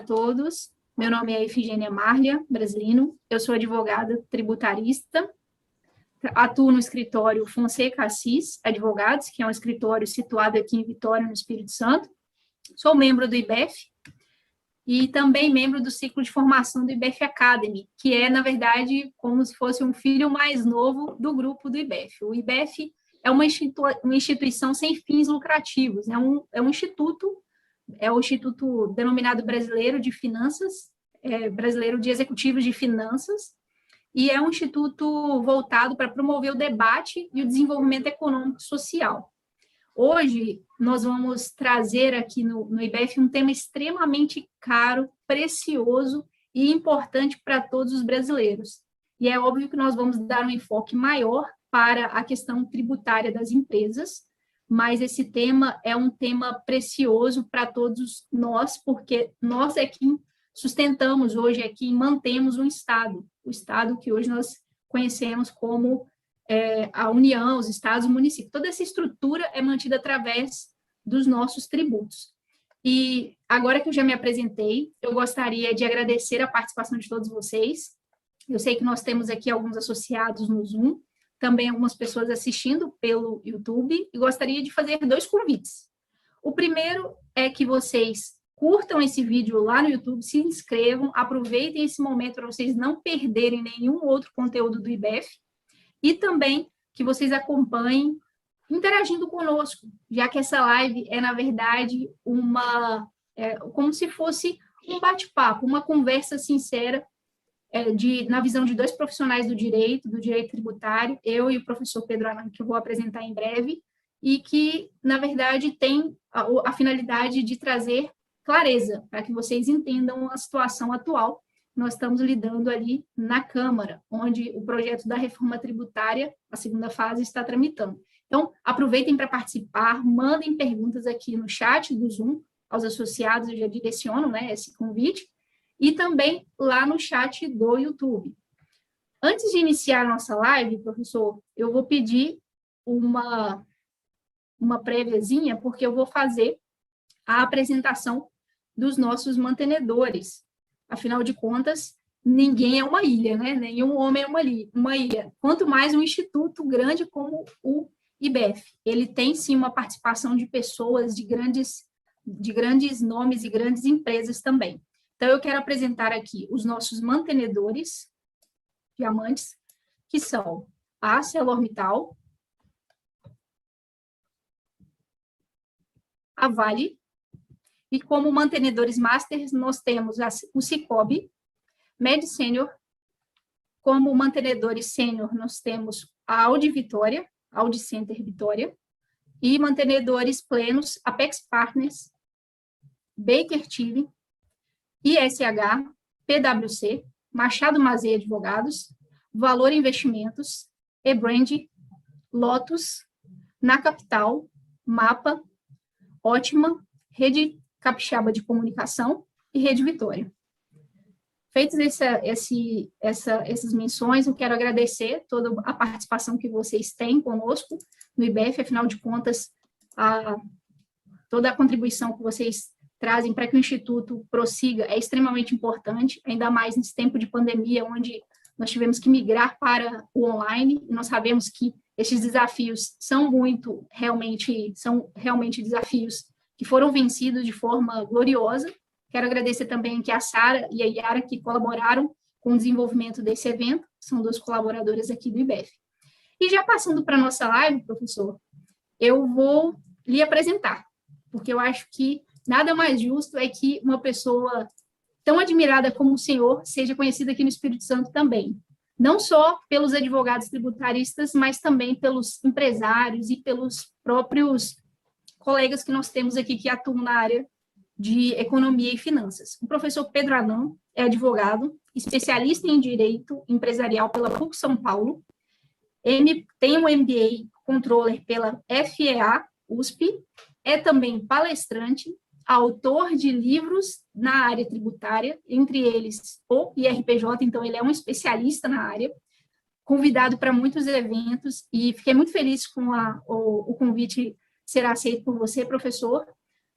todos. Meu nome é Efigênia Marlia Brasilino, eu sou advogada tributarista, atuo no escritório Fonseca Assis Advogados, que é um escritório situado aqui em Vitória, no Espírito Santo. Sou membro do IBEF e também membro do ciclo de formação do IBEF Academy, que é, na verdade, como se fosse um filho mais novo do grupo do IBEF. O IBEF é uma instituição sem fins lucrativos, é o Instituto denominado Brasileiro de Finanças, Brasileiro de Executivos de Finanças, e é um instituto voltado para promover o debate e o desenvolvimento econômico e social. Hoje, nós vamos trazer aqui no IBEF um tema extremamente caro, precioso e importante para todos os brasileiros. E é óbvio que nós vamos dar um enfoque maior para a questão tributária das empresas, mas esse tema é um tema precioso para todos nós, porque nós é quem sustentamos hoje, é quem mantemos o Estado que hoje nós conhecemos como a União, os estados, o município. Toda essa estrutura é mantida através dos nossos tributos. E agora que eu já me apresentei, eu gostaria de agradecer a participação de todos vocês. Eu sei que nós temos aqui alguns associados no Zoom, também algumas pessoas assistindo pelo YouTube, e gostaria de fazer 2 convites. O primeiro é que vocês curtam esse vídeo lá no YouTube, se inscrevam, aproveitem esse momento para vocês não perderem nenhum outro conteúdo do IBEF, e também que vocês acompanhem interagindo conosco, já que essa live é, na verdade, como se fosse um bate-papo, uma conversa sincera, na visão de 2 profissionais do direito tributário, eu e o professor Pedro Anan, que eu vou apresentar em breve, e que, na verdade, tem a finalidade de trazer clareza, para que vocês entendam a situação atual. Nós estamos lidando ali na Câmara, onde o projeto da reforma tributária, a segunda fase, está tramitando. Então, aproveitem para participar, mandem perguntas aqui no chat do Zoom, aos associados, eu já direciono, né, esse convite, e também lá no chat do YouTube. Antes de iniciar a nossa live, professor, eu vou pedir uma préviazinha, porque eu vou fazer a apresentação dos nossos mantenedores. Afinal de contas, ninguém é uma ilha, né? Nenhum homem é uma ilha. Quanto mais um instituto grande como o IBEF. Ele tem, sim, uma participação de pessoas de grandes nomes e grandes empresas também. Então, eu quero apresentar aqui os nossos mantenedores, diamantes, que são a ArcelorMittal, a Vale, e como mantenedores masters, nós temos o Cicobi, Med Senior, como mantenedores sênior, nós temos a Audi Vitória, Audi Center Vitória, e mantenedores plenos, Apex Partners, Baker Tilly, ISH, PwC, Machado Mazei Advogados, Valor Investimentos, eBrand, Lotus, Na Capital, Mapa, Ótima, Rede Capixaba de Comunicação e Rede Vitória. Feitas essas menções, eu quero agradecer toda a participação que vocês têm conosco no IBEF, afinal de contas, toda a contribuição que vocês trazem para que o Instituto prossiga é extremamente importante, ainda mais nesse tempo de pandemia, onde nós tivemos que migrar para o online, e nós sabemos que esses desafios são realmente desafios que foram vencidos de forma gloriosa. Quero agradecer também aqui a Sara e a Yara, que colaboraram com o desenvolvimento desse evento, são 2 colaboradoras aqui do IBEF. E já passando para a nossa live, professor, eu vou lhe apresentar, porque eu acho que nada mais justo é que uma pessoa tão admirada como o senhor seja conhecida aqui no Espírito Santo também. Não só pelos advogados tributaristas, mas também pelos empresários e pelos próprios colegas que nós temos aqui que atuam na área de economia e finanças. O professor Pedro Anan é advogado, especialista em direito empresarial pela PUC São Paulo, ele tem um MBA Controller pela FEA USP, é também palestrante, autor de livros na área tributária, entre eles o IRPJ, então ele é um especialista na área, convidado para muitos eventos, e fiquei muito feliz com o convite ser aceito por você, professor.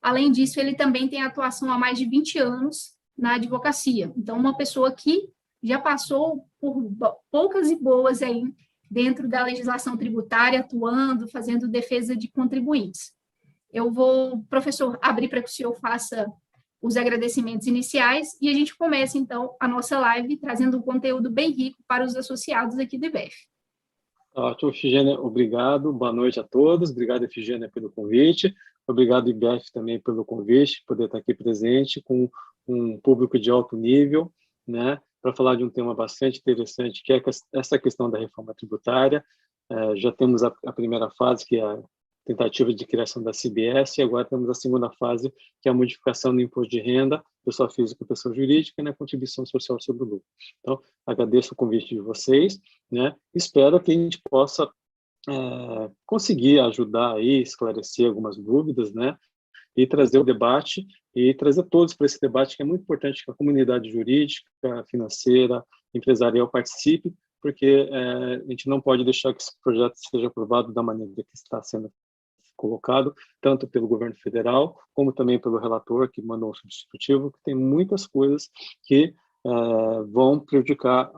Além disso, ele também tem atuação há mais de 20 anos na advocacia. Então, uma pessoa que já passou por poucas e boas aí dentro da legislação tributária, atuando, fazendo defesa de contribuintes. Eu vou, professor, abrir para que o senhor faça os agradecimentos iniciais e a gente começa, então, a nossa live trazendo um conteúdo bem rico para os associados aqui do IBEF. Ótimo, Efigênia, obrigado. Boa noite a todos. Obrigado, Efigênia, pelo convite. Obrigado, IBEF, também pelo convite, poder estar aqui presente com um público de alto nível, né, para falar de um tema bastante interessante, que é essa questão da reforma tributária. Já temos a primeira fase, que é a tentativa de criação da CBS, e agora temos a segunda fase, que é a modificação do imposto de renda, pessoa física e pessoa jurídica, e na contribuição social sobre o lucro. Então, agradeço o convite de vocês, né? Espero que a gente possa conseguir ajudar aí, esclarecer algumas dúvidas, né? E trazer o debate, e trazer todos para esse debate, que é muito importante que a comunidade jurídica, financeira, empresarial participe, porque a gente não pode deixar que esse projeto seja aprovado da maneira que está sendo colocado, tanto pelo governo federal, como também pelo relator, que mandou um substitutivo, que tem muitas coisas que vão prejudicar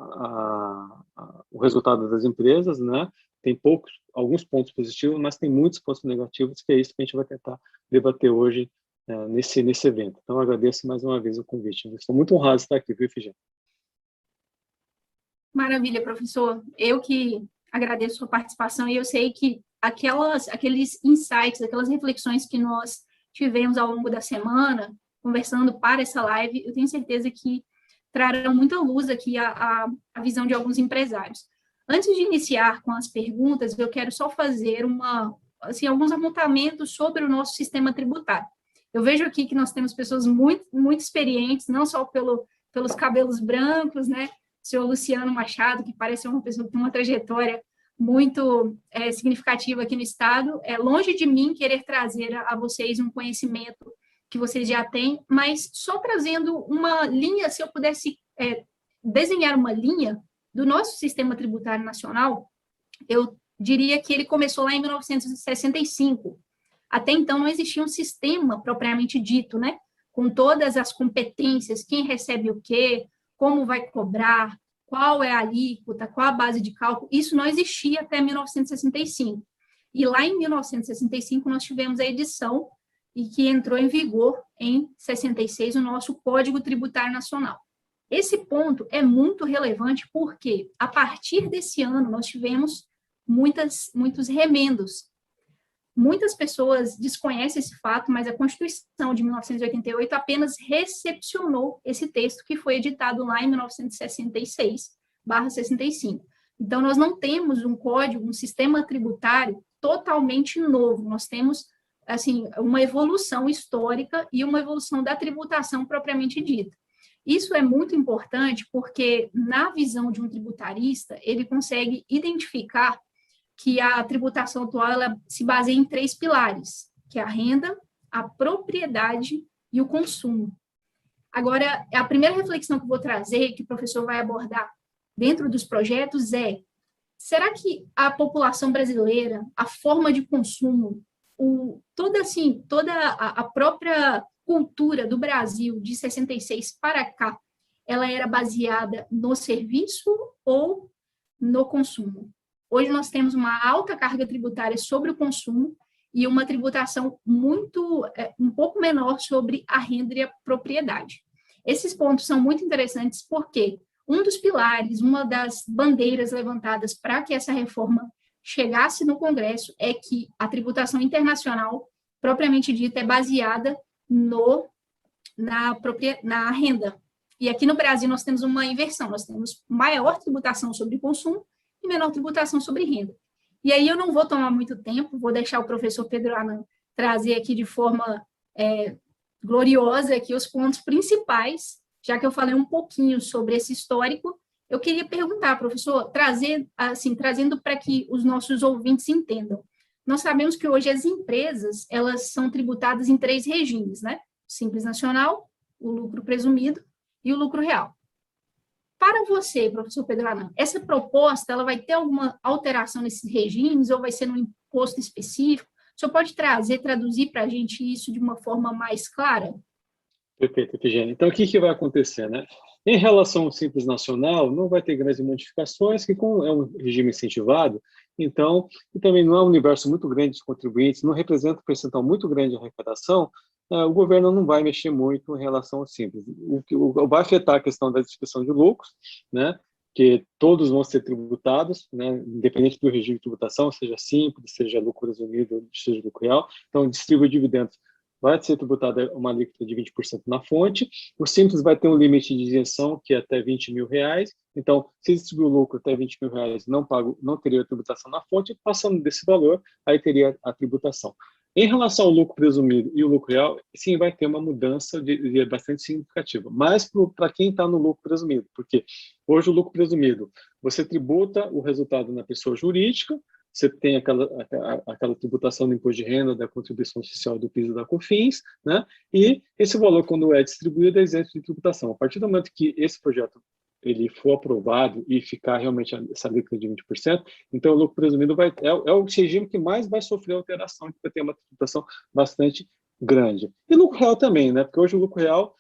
o resultado das empresas, né? Tem alguns pontos positivos, mas tem muitos pontos negativos, que é isso que a gente vai tentar debater hoje nesse evento. Então, eu agradeço mais uma vez o convite. Eu estou muito honrado de estar aqui, viu, Efigênia? Maravilha, professor. Eu que agradeço a sua participação e eu sei que aqueles insights, aquelas reflexões que nós tivemos ao longo da semana, conversando para essa live, eu tenho certeza que trarão muita luz aqui à visão de alguns empresários. Antes de iniciar com as perguntas, eu quero só fazer alguns apontamentos sobre o nosso sistema tributário. Eu vejo aqui que nós temos pessoas muito, muito experientes, não só pelos cabelos brancos, né? O senhor Luciano Machado, que parece uma pessoa que tem uma trajetória muito significativa aqui no Estado. É longe de mim querer trazer a vocês um conhecimento que vocês já têm, mas só trazendo uma linha, se eu pudesse desenhar uma linha do nosso sistema tributário nacional, eu diria que ele começou lá em 1965. Até então não existia um sistema propriamente dito, né? Com todas as competências, quem recebe o quê, como vai cobrar, qual é a alíquota, qual a base de cálculo, isso não existia até 1965. E lá em 1965 nós tivemos a edição e que entrou em vigor em 66 o nosso Código Tributário Nacional. Esse ponto é muito relevante porque, a partir desse ano, nós tivemos muitos remendos. Muitas pessoas desconhecem esse fato, mas a Constituição de 1988 apenas recepcionou esse texto que foi editado lá em 1966/65. Então, nós não temos um código, um sistema tributário totalmente novo. Nós temos, assim, uma evolução histórica e uma evolução da tributação propriamente dita. Isso é muito importante porque, na visão de um tributarista, ele consegue identificar que a tributação atual ela se baseia em 3 pilares, que é a renda, a propriedade e o consumo. Agora, a primeira reflexão que eu vou trazer, que o professor vai abordar dentro dos projetos será que a população brasileira, a forma de consumo, toda a própria cultura do Brasil de 66 para cá, ela era baseada no serviço ou no consumo? Hoje nós temos uma alta carga tributária sobre o consumo e uma tributação um pouco menor sobre a renda e a propriedade. Esses pontos são muito interessantes porque um dos pilares, uma das bandeiras levantadas para que essa reforma chegasse no Congresso é que a tributação internacional, propriamente dita, é baseada na renda. E aqui no Brasil nós temos uma inversão, nós temos maior tributação sobre consumo e menor tributação sobre renda. E aí eu não vou tomar muito tempo, vou deixar o professor Pedro Anan trazer aqui de forma gloriosa aqui os pontos principais, já que eu falei um pouquinho sobre esse histórico. Eu queria perguntar, professor, trazendo para que os nossos ouvintes entendam. Nós sabemos que hoje as empresas, elas são tributadas em 3 regimes, né? O Simples Nacional, o lucro presumido e o lucro real. Para você, professor Pedro Anan, essa proposta ela vai ter alguma alteração nesses regimes ou vai ser num imposto específico? O senhor pode traduzir para a gente isso de uma forma mais clara? Perfeito, Efigênia. Então, o que vai acontecer, né? Em relação ao Simples Nacional, não vai ter grandes modificações, que como é um regime incentivado, então, e também não é um universo muito grande de contribuintes, não representa um percentual muito grande de arrecadação, o governo não vai mexer muito em relação ao Simples. O que vai afetar a questão da distribuição de lucros, né? Que todos vão ser tributados, né? Independente do regime de tributação, seja simples, seja lucro presumido, seja lucro real. Então, distribui dividendos vai ser tributada uma alíquota de 20% na fonte. O Simples vai ter um limite de isenção, que é até R$ 20.000. Então, se distribuir o lucro até R$ 20.000, não teria tributação na fonte. Passando desse valor, aí teria a tributação. Em relação ao lucro presumido e o lucro real, sim, vai ter uma mudança bastante significativa. Mas para quem está no lucro presumido, porque hoje o lucro presumido, você tributa o resultado na pessoa jurídica, você tem aquela tributação do imposto de renda, da contribuição social do PIS e da COFINS, né? E esse valor, quando é distribuído, é isento de tributação. A partir do momento que esse projeto ele for aprovado e ficar realmente essa alíquota de 20%, então o lucro presumido é o regime que mais vai sofrer alteração, que vai ter uma tributação bastante grande. E lucro real também, né? Porque hoje o lucro real,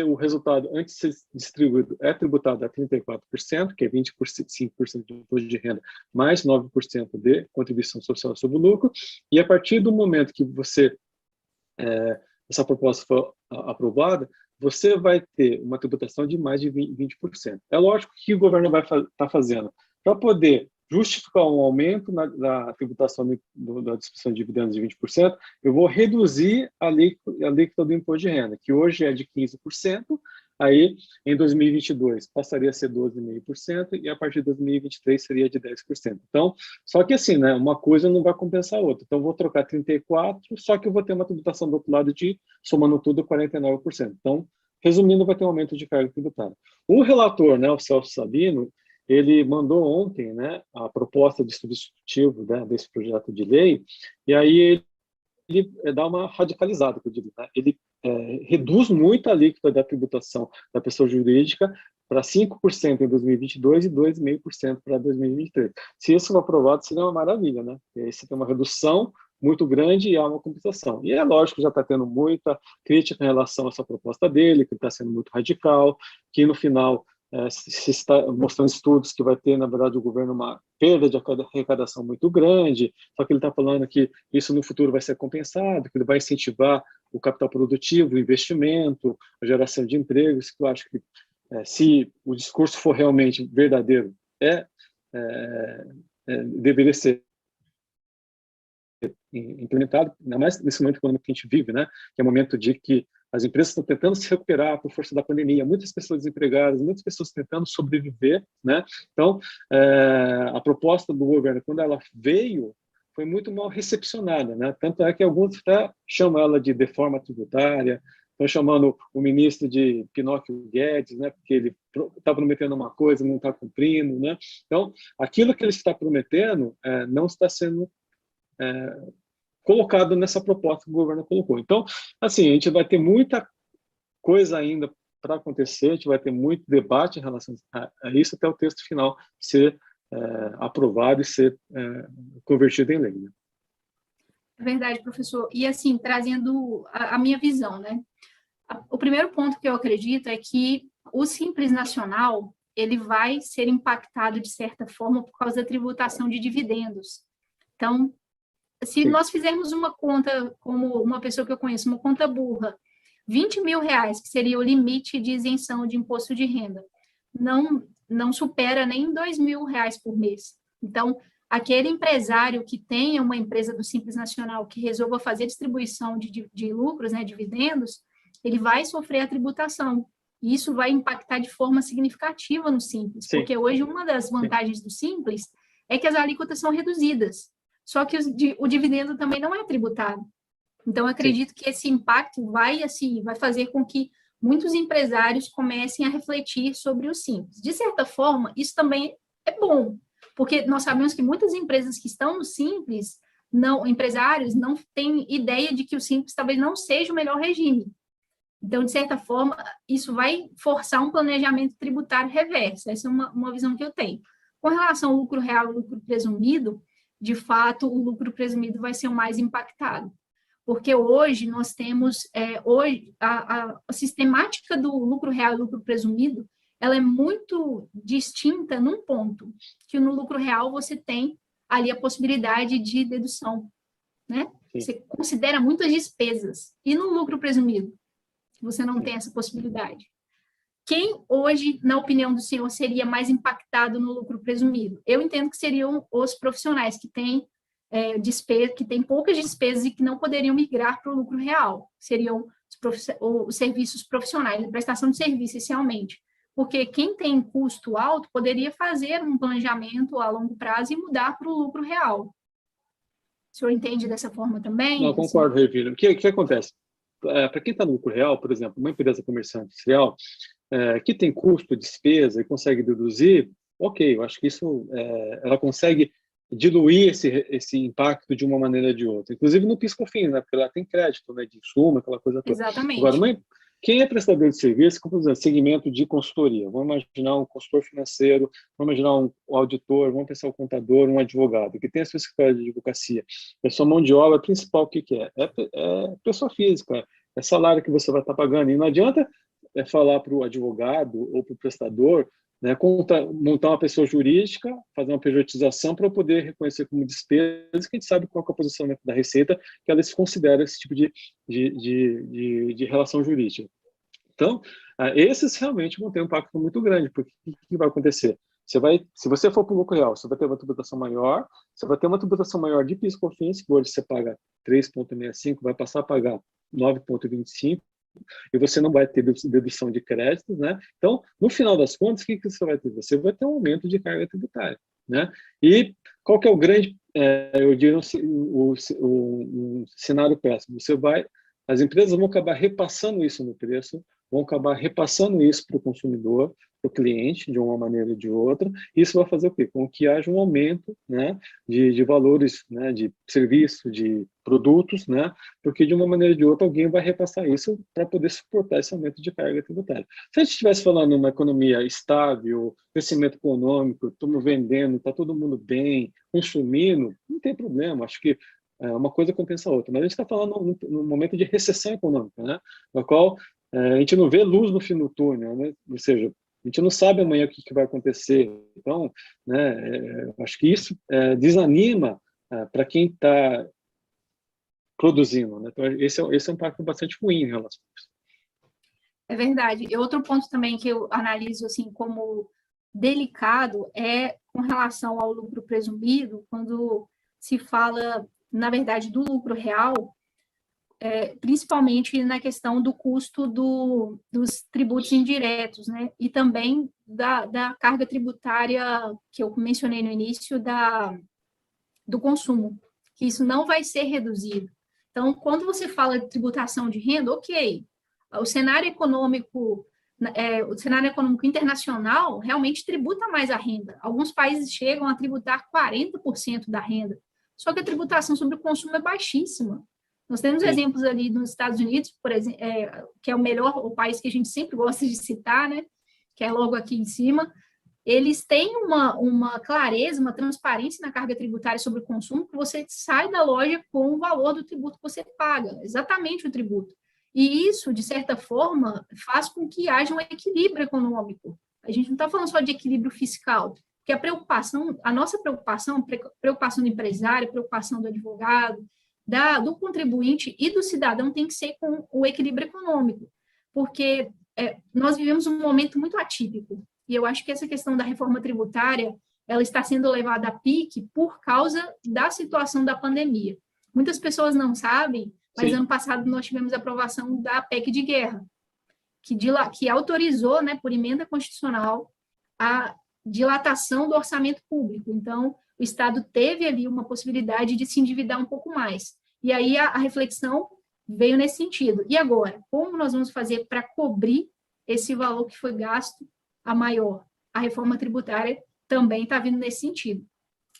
o resultado, antes de ser distribuído, é tributado a 34%, que é 25% de imposto de renda, mais 9% de contribuição social sobre o lucro, e a partir do momento que essa proposta for aprovada, você vai ter uma tributação de mais de 20%. É lógico que o governo vai estar fazendo para poder justificar um aumento da tributação da distribuição de dividendos de 20%, eu vou reduzir a alíquota do imposto de renda, que hoje é de 15%, aí em 2022 passaria a ser 12,5% e a partir de 2023 seria de 10%. Então, só que assim, né, uma coisa não vai compensar a outra. Então, eu vou trocar 34%, só que eu vou ter uma tributação do outro lado somando tudo, 49%. Então, resumindo, vai ter um aumento de carga tributária. O relator, né, o Celso Sabino, ele mandou ontem, né, a proposta de substitutivo, né, desse projeto de lei, e aí ele dá uma radicalizada, que eu diria, né? Ele reduz muito a alíquota da tributação da pessoa jurídica para 5% em 2022 e 2,5% para 2023. Se isso for aprovado, seria uma maravilha, né? E aí você tem uma redução muito grande e há uma compensação. E é lógico que já está tendo muita crítica em relação a essa proposta dele, que está sendo muito radical, que no final se está mostrando estudos que vai ter, na verdade, o governo uma perda de arrecadação muito grande, só que ele está falando que isso no futuro vai ser compensado, que ele vai incentivar o capital produtivo, o investimento, a geração de empregos, que eu acho que se o discurso for realmente verdadeiro, deveria ser implementado, ainda mais nesse momento econômico que a gente vive, né? Que é um momento de que as empresas estão tentando se recuperar por força da pandemia, muitas pessoas desempregadas, muitas pessoas tentando sobreviver, né? Então, a proposta do governo, quando ela veio, foi muito mal recepcionada, né? Tanto é que alguns até chamam ela de deforma tributária, estão chamando o ministro de Pinóquio Guedes, né? Porque ele está prometendo uma coisa, não está cumprindo, né? Então, aquilo que ele está prometendo não está sendo colocado nessa proposta que o governo colocou. Então, assim, a gente vai ter muita coisa ainda para acontecer, a gente vai ter muito debate em relação a isso até o texto final ser aprovado e ser convertido em lei. Né? É verdade, professor. E, assim, trazendo a minha visão, né? O primeiro ponto que eu acredito é que o Simples Nacional, ele vai ser impactado, de certa forma, por causa da tributação de dividendos. Então, se nós fizermos uma conta, como uma pessoa que eu conheço, uma conta burra, R$ 20.000, que seria o limite de isenção de imposto de renda, não supera nem R$ 2.000 por mês. Então, aquele empresário que tenha uma empresa do Simples Nacional que resolva fazer distribuição de lucros, né, dividendos, ele vai sofrer a tributação. E isso vai impactar de forma significativa no Simples, porque hoje uma das vantagens do Simples é que as alíquotas são reduzidas. Só que o dividendo também não é tributado. Então, eu acredito que esse impacto vai fazer com que muitos empresários comecem a refletir sobre o Simples. De certa forma, isso também é bom, porque nós sabemos que muitas empresas que estão no Simples, empresários não têm ideia de que o Simples talvez não seja o melhor regime. Então, de certa forma, isso vai forçar um planejamento tributário reverso. Essa é uma visão que eu tenho. Com relação ao lucro real e lucro presumido, de fato, o lucro presumido vai ser o mais impactado. porque hoje nós temos, hoje, a sistemática do lucro real e lucro presumido, ela é muito distinta num ponto, que no lucro real você tem ali a possibilidade de dedução, né? Sim. Você considera muitas despesas, e no lucro presumido, você não tem essa possibilidade. Quem hoje, na opinião do senhor, seria mais impactado no lucro presumido? Eu entendo que seriam os profissionais que têm despesa, que têm poucas despesas e que não poderiam migrar para o lucro real. Seriam os serviços profissionais, a prestação de serviço, essencialmente. Porque quem tem custo alto poderia fazer um planejamento a longo prazo e mudar para o lucro real. O senhor entende dessa forma também? Não, concordo, Revila. O que acontece? Para quem está no lucro real, por exemplo, uma empresa comercial industrial, que tem custo, despesa e consegue deduzir, ok, eu acho que isso, ela consegue diluir esse impacto de uma maneira ou de outra. Inclusive no PIS/COFINS, né, porque ela tem crédito, né, de insumo, aquela coisa toda. Exatamente. Agora, quem é prestador de serviço, como, por exemplo, segmento de consultoria, vamos imaginar um consultor financeiro, vamos imaginar um auditor, vamos pensar um contador, um advogado, que tem a sua escritório de advocacia, a sua mão de obra principal, o que é? É pessoa física, é salário que você vai estar pagando, e não adianta falar para o advogado ou para o prestador, né, montar uma pessoa jurídica, fazer uma pejotização para poder reconhecer como despesa, que a gente sabe qual é o posicionamento da Receita, que ela se considera esse tipo de relação jurídica. Então, esses realmente vão ter um impacto muito grande, porque o que vai acontecer? Se você for para o lucro real, você vai ter uma tributação maior, você vai ter uma tributação maior de PIS/COFINS, que hoje você paga 3,65, vai passar a pagar 9,25, e você não vai ter dedução de créditos, né? Então, no final das contas, o que você vai ter? Você vai ter um aumento de carga tributária, né? E qual que é o grande, eu diria, um cenário péssimo? As empresas vão acabar repassando isso no preço, vão acabar repassando isso para o consumidor, para o cliente, de uma maneira ou de outra. Isso vai fazer o quê? Com que haja um aumento, né, de valores, né, de serviço, de produtos, né, porque de uma maneira ou de outra alguém vai repassar isso para poder suportar esse aumento de carga tributária. Se a gente estivesse falando numa economia estável, crescimento econômico, estamos vendendo, está todo mundo bem, consumindo, não tem problema, acho que uma coisa compensa a outra. Mas a gente está falando num momento de recessão econômica, né, na qual a gente não vê luz no fim do túnel, né, ou seja, a gente não sabe amanhã o que vai acontecer. Então, né, acho que isso desanima para quem está produzindo, né? Então, esse é um impacto bastante ruim em relação a isso. É verdade. E outro ponto também que eu analiso assim como delicado é com relação ao lucro presumido, quando se fala, na verdade, do lucro real, principalmente na questão do custo dos tributos indiretos, né? E também da carga tributária que eu mencionei no início do consumo, que isso não vai ser reduzido. Então, quando você fala de tributação de renda, ok, o cenário econômico internacional realmente tributa mais a renda. Alguns países chegam a tributar 40% da renda, só que a tributação sobre o consumo é baixíssima. Nós temos exemplos ali nos Estados Unidos, por exemplo, que é o país que a gente sempre gosta de citar, né? Que é logo aqui em cima. Eles têm uma clareza, uma transparência na carga tributária sobre o consumo, que você sai da loja com o valor do tributo que você paga, exatamente o tributo. E isso, de certa forma, faz com que haja um equilíbrio econômico. A gente não está falando só de equilíbrio fiscal, porque a nossa preocupação do empresário, preocupação do advogado, do contribuinte e do cidadão tem que ser com o equilíbrio econômico, porque nós vivemos um momento muito atípico, e eu acho que essa questão da reforma tributária, ela está sendo levada a pique por causa da situação da pandemia. Muitas pessoas não sabem, mas Sim. Ano passado nós tivemos a aprovação da PEC de guerra, que autorizou, né, por emenda constitucional, a dilatação do orçamento público. Então, o Estado teve ali uma possibilidade de se endividar um pouco mais. E aí a reflexão veio nesse sentido. E agora, como nós vamos fazer para cobrir esse valor que foi gasto a maior? A reforma tributária também está vindo nesse sentido.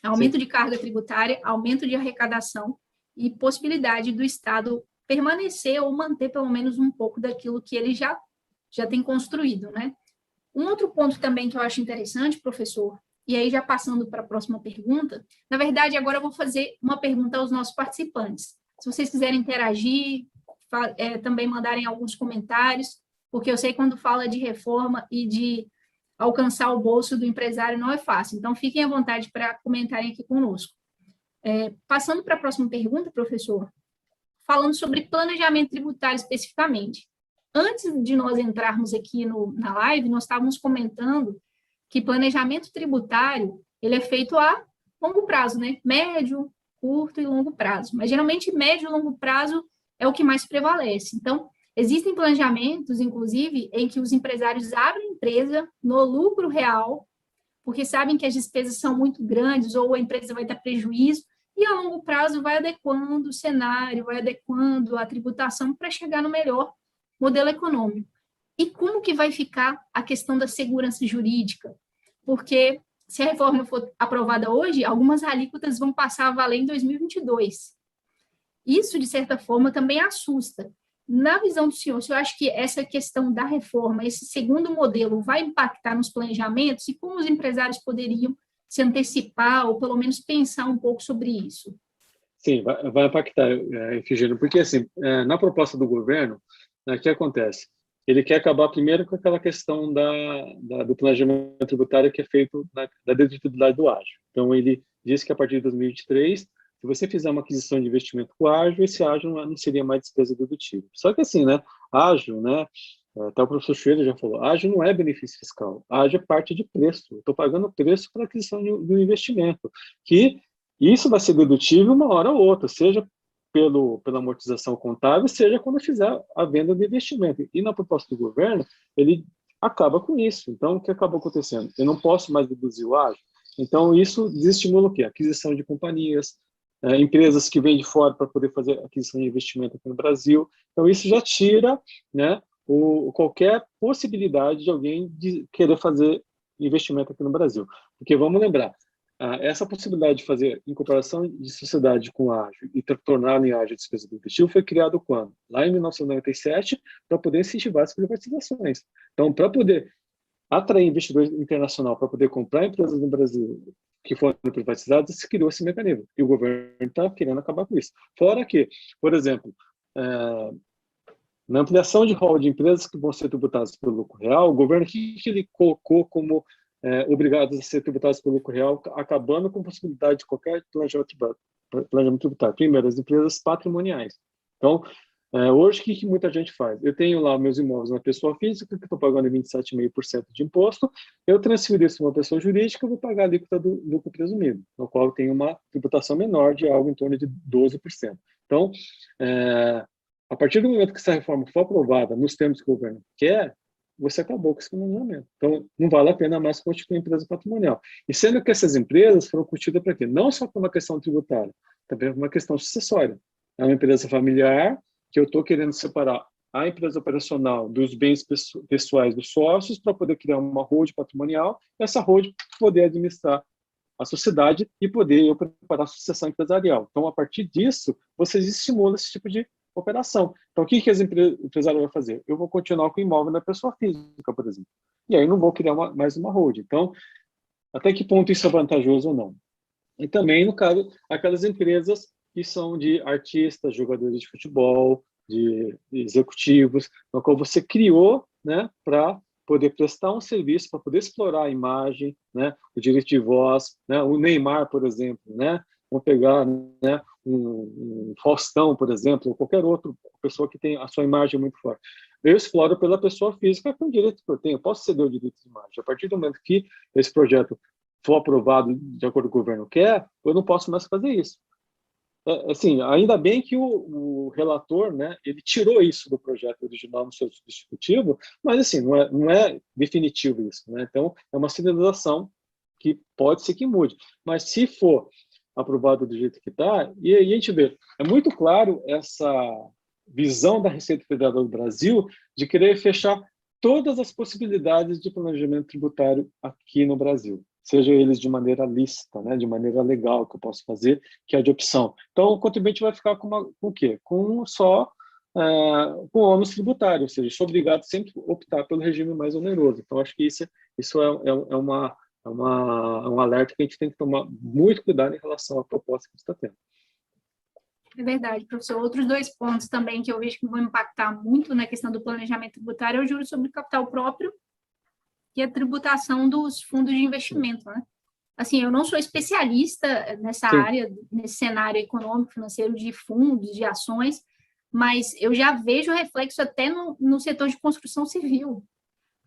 Aumento Sim. de carga tributária, aumento de arrecadação e possibilidade do Estado permanecer ou manter pelo menos um pouco daquilo que ele já tem construído, né? Um outro ponto também que eu acho interessante, professor, e aí já passando para a próxima pergunta, na verdade, agora eu vou fazer uma pergunta aos nossos participantes. Se vocês quiserem interagir, também mandarem alguns comentários, porque eu sei que quando fala de reforma e de alcançar o bolso do empresário não é fácil. Então, fiquem à vontade para comentarem aqui conosco. Passando para a próxima pergunta, professor, falando sobre planejamento tributário especificamente. Antes de nós entrarmos aqui na live, nós estávamos comentando que planejamento tributário ele é feito a longo prazo, né? Médio, curto e longo prazo. Mas, geralmente, médio e longo prazo é o que mais prevalece. Então, existem planejamentos, inclusive, em que os empresários abrem empresa no lucro real, porque sabem que as despesas são muito grandes ou a empresa vai dar prejuízo, e a longo prazo vai adequando o cenário, vai adequando a tributação para chegar no melhor modelo econômico. E como que vai ficar a questão da segurança jurídica? Porque se a reforma for aprovada hoje, algumas alíquotas vão passar a valer em 2022. Isso, de certa forma, também assusta. Na visão do senhor, eu acho que essa questão da reforma, esse segundo modelo, vai impactar nos planejamentos e como os empresários poderiam se antecipar ou, pelo menos, pensar um pouco sobre isso? Sim, vai impactar, Efigênio, porque, assim, na proposta do governo, o que acontece? Ele quer acabar primeiro com aquela questão do planejamento tributário que é feito da dedutibilidade do ágio. Então, ele diz que a partir de 2023, se você fizer uma aquisição de investimento com ágio, esse ágio não seria mais despesa dedutível. Só que assim, né, ágio, né, até o professor Schroeder já falou, ágio não é benefício fiscal, ágio é parte de preço. Eu estou pagando preço para aquisição de um investimento, que isso vai ser dedutível uma hora ou outra, seja pela amortização contábil, seja quando fizer a venda do investimento. E na proposta do governo, ele acaba com isso. Então, o que acaba acontecendo? Eu não posso mais deduzir o ágio. Então, isso desestimula o quê? Aquisição de companhias, empresas que vêm de fora para poder fazer aquisição de investimento aqui no Brasil. Então, isso já tira, né, qualquer possibilidade de alguém de querer fazer investimento aqui no Brasil. Porque, vamos lembrar, essa possibilidade de fazer incorporação de sociedade com ágio e tornar em ágio a despesa do investimento foi criado quando? Lá em 1997, para poder incentivar as privatizações. Então, para poder atrair investidor internacional, para poder comprar empresas no Brasil que foram privatizadas, se criou esse mecanismo. E o governo está querendo acabar com isso. Fora que, por exemplo, na ampliação de rol de empresas que vão ser tributadas pelo lucro real, o governo, o que ele colocou como obrigados a ser tributados pelo lucro real, acabando com a possibilidade de qualquer planejamento tributário. Primeiro, as empresas patrimoniais. Então, hoje, o que muita gente faz? Eu tenho lá meus imóveis na pessoa física, que estou pagando 27,5% de imposto, eu transfiro isso para uma pessoa jurídica, eu vou pagar a alíquota do lucro presumido, no qual eu tenho uma tributação menor de algo em torno de 12%. Então, a partir do momento que essa reforma for aprovada nos termos que o governo quer, você acabou com esse planejamento. Então, não vale a pena mais constituir empresa patrimonial. E sendo que essas empresas foram constituídas para quê? Não só por uma questão tributária, também por uma questão sucessória. É uma empresa familiar que eu estou querendo separar a empresa operacional dos bens pessoais dos sócios para poder criar uma holding patrimonial, e essa holding poder administrar a sociedade e poder eu preparar a sucessão empresarial. Então, a partir disso, vocês estimulam esse tipo de operação. Então, o que as empresário vai fazer? Eu vou continuar com o imóvel da pessoa física, por exemplo. E aí não vou criar mais uma holding. Então, até que ponto isso é vantajoso ou não? E também, no caso, aquelas empresas que são de artistas, jogadores de futebol, de executivos, no qual você criou, né, para poder prestar um serviço, para poder explorar a imagem, né, o direito de voz, né, o Neymar, por exemplo, né, vamos pegar, né, um Faustão, por exemplo, ou qualquer outra pessoa que tem a sua imagem muito forte. Eu exploro pela pessoa física com o direito que eu tenho. Eu posso ceder o direito de imagem. A partir do momento que esse projeto for aprovado de acordo com o governo quer, eu não posso mais fazer isso. Assim, ainda bem que o relator, né, ele tirou isso do projeto original no seu substitutivo, mas assim, não é definitivo isso, né? Então, é uma sinalização que pode ser que mude. Mas se for aprovado do jeito que está, e aí a gente vê, é muito claro essa visão da Receita Federal do Brasil de querer fechar todas as possibilidades de planejamento tributário aqui no Brasil, seja eles de maneira lícita, né, de maneira legal que eu posso fazer, que é de opção. Então, o contribuinte vai ficar com o quê? Com com ônus tributário, ou seja, sou obrigado sempre a optar pelo regime mais oneroso. Então, acho que isso é um alerta que a gente tem que tomar muito cuidado em relação à proposta que está tendo. É verdade, professor. Outros dois pontos também que eu vejo que vão impactar muito na questão do planejamento tributário é o juros sobre capital próprio e a tributação dos fundos de investimento, né? Assim, eu não sou especialista nessa Sim, área, nesse cenário econômico, financeiro de fundos, de ações, mas eu já vejo reflexo até no setor de construção civil.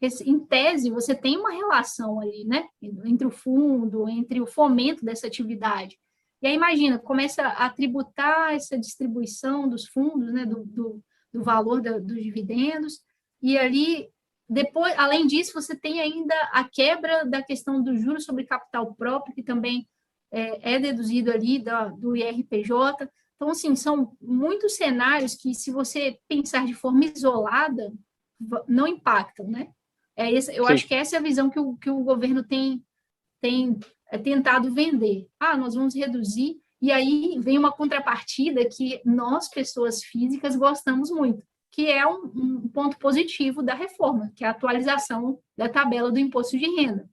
Porque, em tese, você tem uma relação ali, né? Entre o fundo, entre o fomento dessa atividade. E aí, imagina, começa a tributar essa distribuição dos fundos, né? Do valor dos dividendos, e ali depois, além disso, você tem ainda a quebra da questão do juros sobre capital próprio, que também é deduzido ali do IRPJ. Então, assim, são muitos cenários que, se você pensar de forma isolada, não impactam, né? Eu sim. acho que essa é a visão que o governo tem tentado vender. Ah, nós vamos reduzir, e aí vem uma contrapartida que nós, pessoas físicas, gostamos muito, que é um ponto positivo da reforma, que é a atualização da tabela do imposto de renda.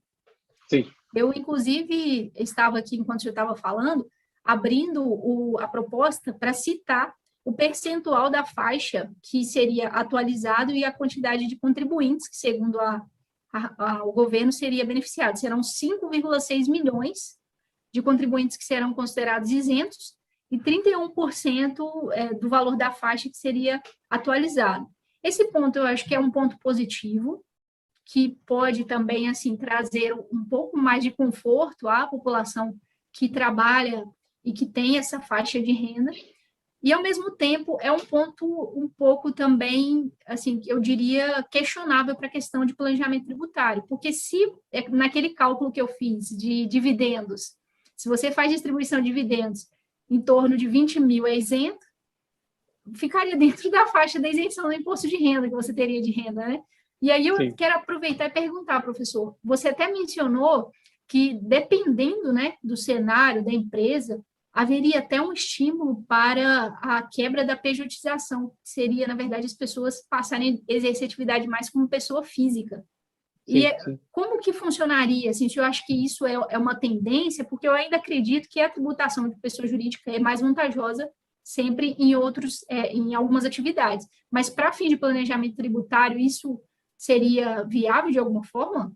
Sim. Eu, inclusive, estava aqui, enquanto eu estava falando, abrindo a proposta para citar o percentual da faixa que seria atualizado e a quantidade de contribuintes que, segundo o governo, seria beneficiado. Serão 5,6 milhões de contribuintes que serão considerados isentos e 31% do valor da faixa que seria atualizado. Esse ponto eu acho que é um ponto positivo, que pode também assim trazer um pouco mais de conforto à população que trabalha e que tem essa faixa de renda. E, ao mesmo tempo, é um ponto um pouco também, assim, eu diria, questionável para a questão de planejamento tributário, porque se, naquele cálculo que eu fiz de dividendos, se você faz distribuição de dividendos em torno de 20 mil é isento, ficaria dentro da faixa da isenção do imposto de renda que você teria de renda, né? E aí eu Sim. quero aproveitar e perguntar, professor, você até mencionou que, dependendo, né, do cenário da empresa, haveria até um estímulo para a quebra da pejotização, que seria, na verdade, as pessoas passarem a exercer atividade mais como pessoa física. E Sim, sim. como que funcionaria? Assim, eu acho que isso é uma tendência, porque eu ainda acredito que a tributação de pessoa jurídica é mais vantajosa sempre em algumas atividades. Mas, para fim de planejamento tributário, isso seria viável de alguma forma?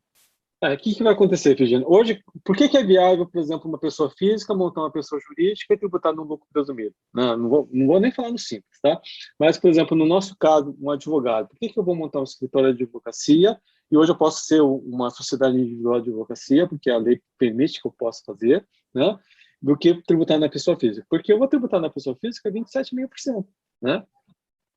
O que vai acontecer, Virginia? Hoje, por que é viável, por exemplo, uma pessoa física montar uma pessoa jurídica e tributar no lucro presumido? Não vou nem falar no simples, tá? Mas, por exemplo, no nosso caso, um advogado, por que eu vou montar um escritório de advocacia e hoje eu posso ser uma sociedade individual de advocacia, porque a lei permite que eu possa fazer, né? Do que tributar na pessoa física? Porque eu vou tributar na pessoa física 27,5%, né?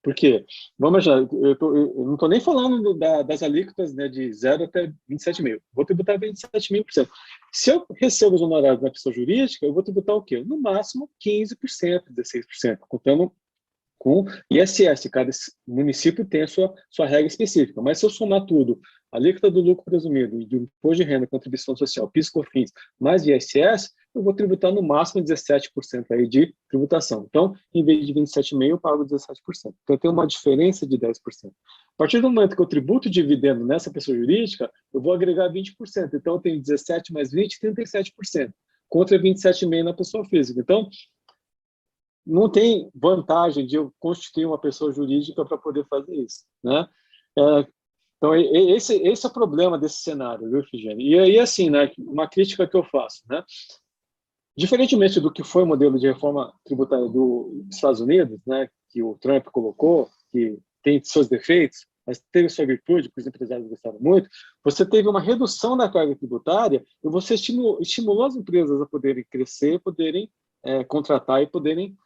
Por quê? Vamos já, eu não estou nem falando das alíquotas, né, de 0 até 27,5%. Vou tributar 27,5%. Se eu recebo os honorários na pessoa jurídica, eu vou tributar o quê? No máximo 15%, 16%, contando com ISS. Cada município tem a sua regra específica. Mas se eu somar tudo, a alíquota do lucro presumido, de imposto de renda, contribuição social, PIS, COFINS, mais ISS, eu vou tributar no máximo 17% aí de tributação. Então, em vez de 27,5%, eu pago 17%. Então, tem uma diferença de 10%. A partir do momento que eu tributo dividendo nessa pessoa jurídica, eu vou agregar 20%. Então, eu tenho 17 mais 20, 37%, contra 27,5% na pessoa física. Então, não tem vantagem de eu constituir uma pessoa jurídica para poder fazer isso, né? Então, esse é o problema desse cenário, viu, Figênio? E aí, assim, né, uma crítica que eu faço, né? Diferentemente do que foi o modelo de reforma tributária dos Estados Unidos, né, que o Trump colocou, que tem seus defeitos, mas teve sua virtude, que os empresários gostaram muito, você teve uma redução da carga tributária e você estimulou as empresas a poderem crescer, poderem contratar e poderem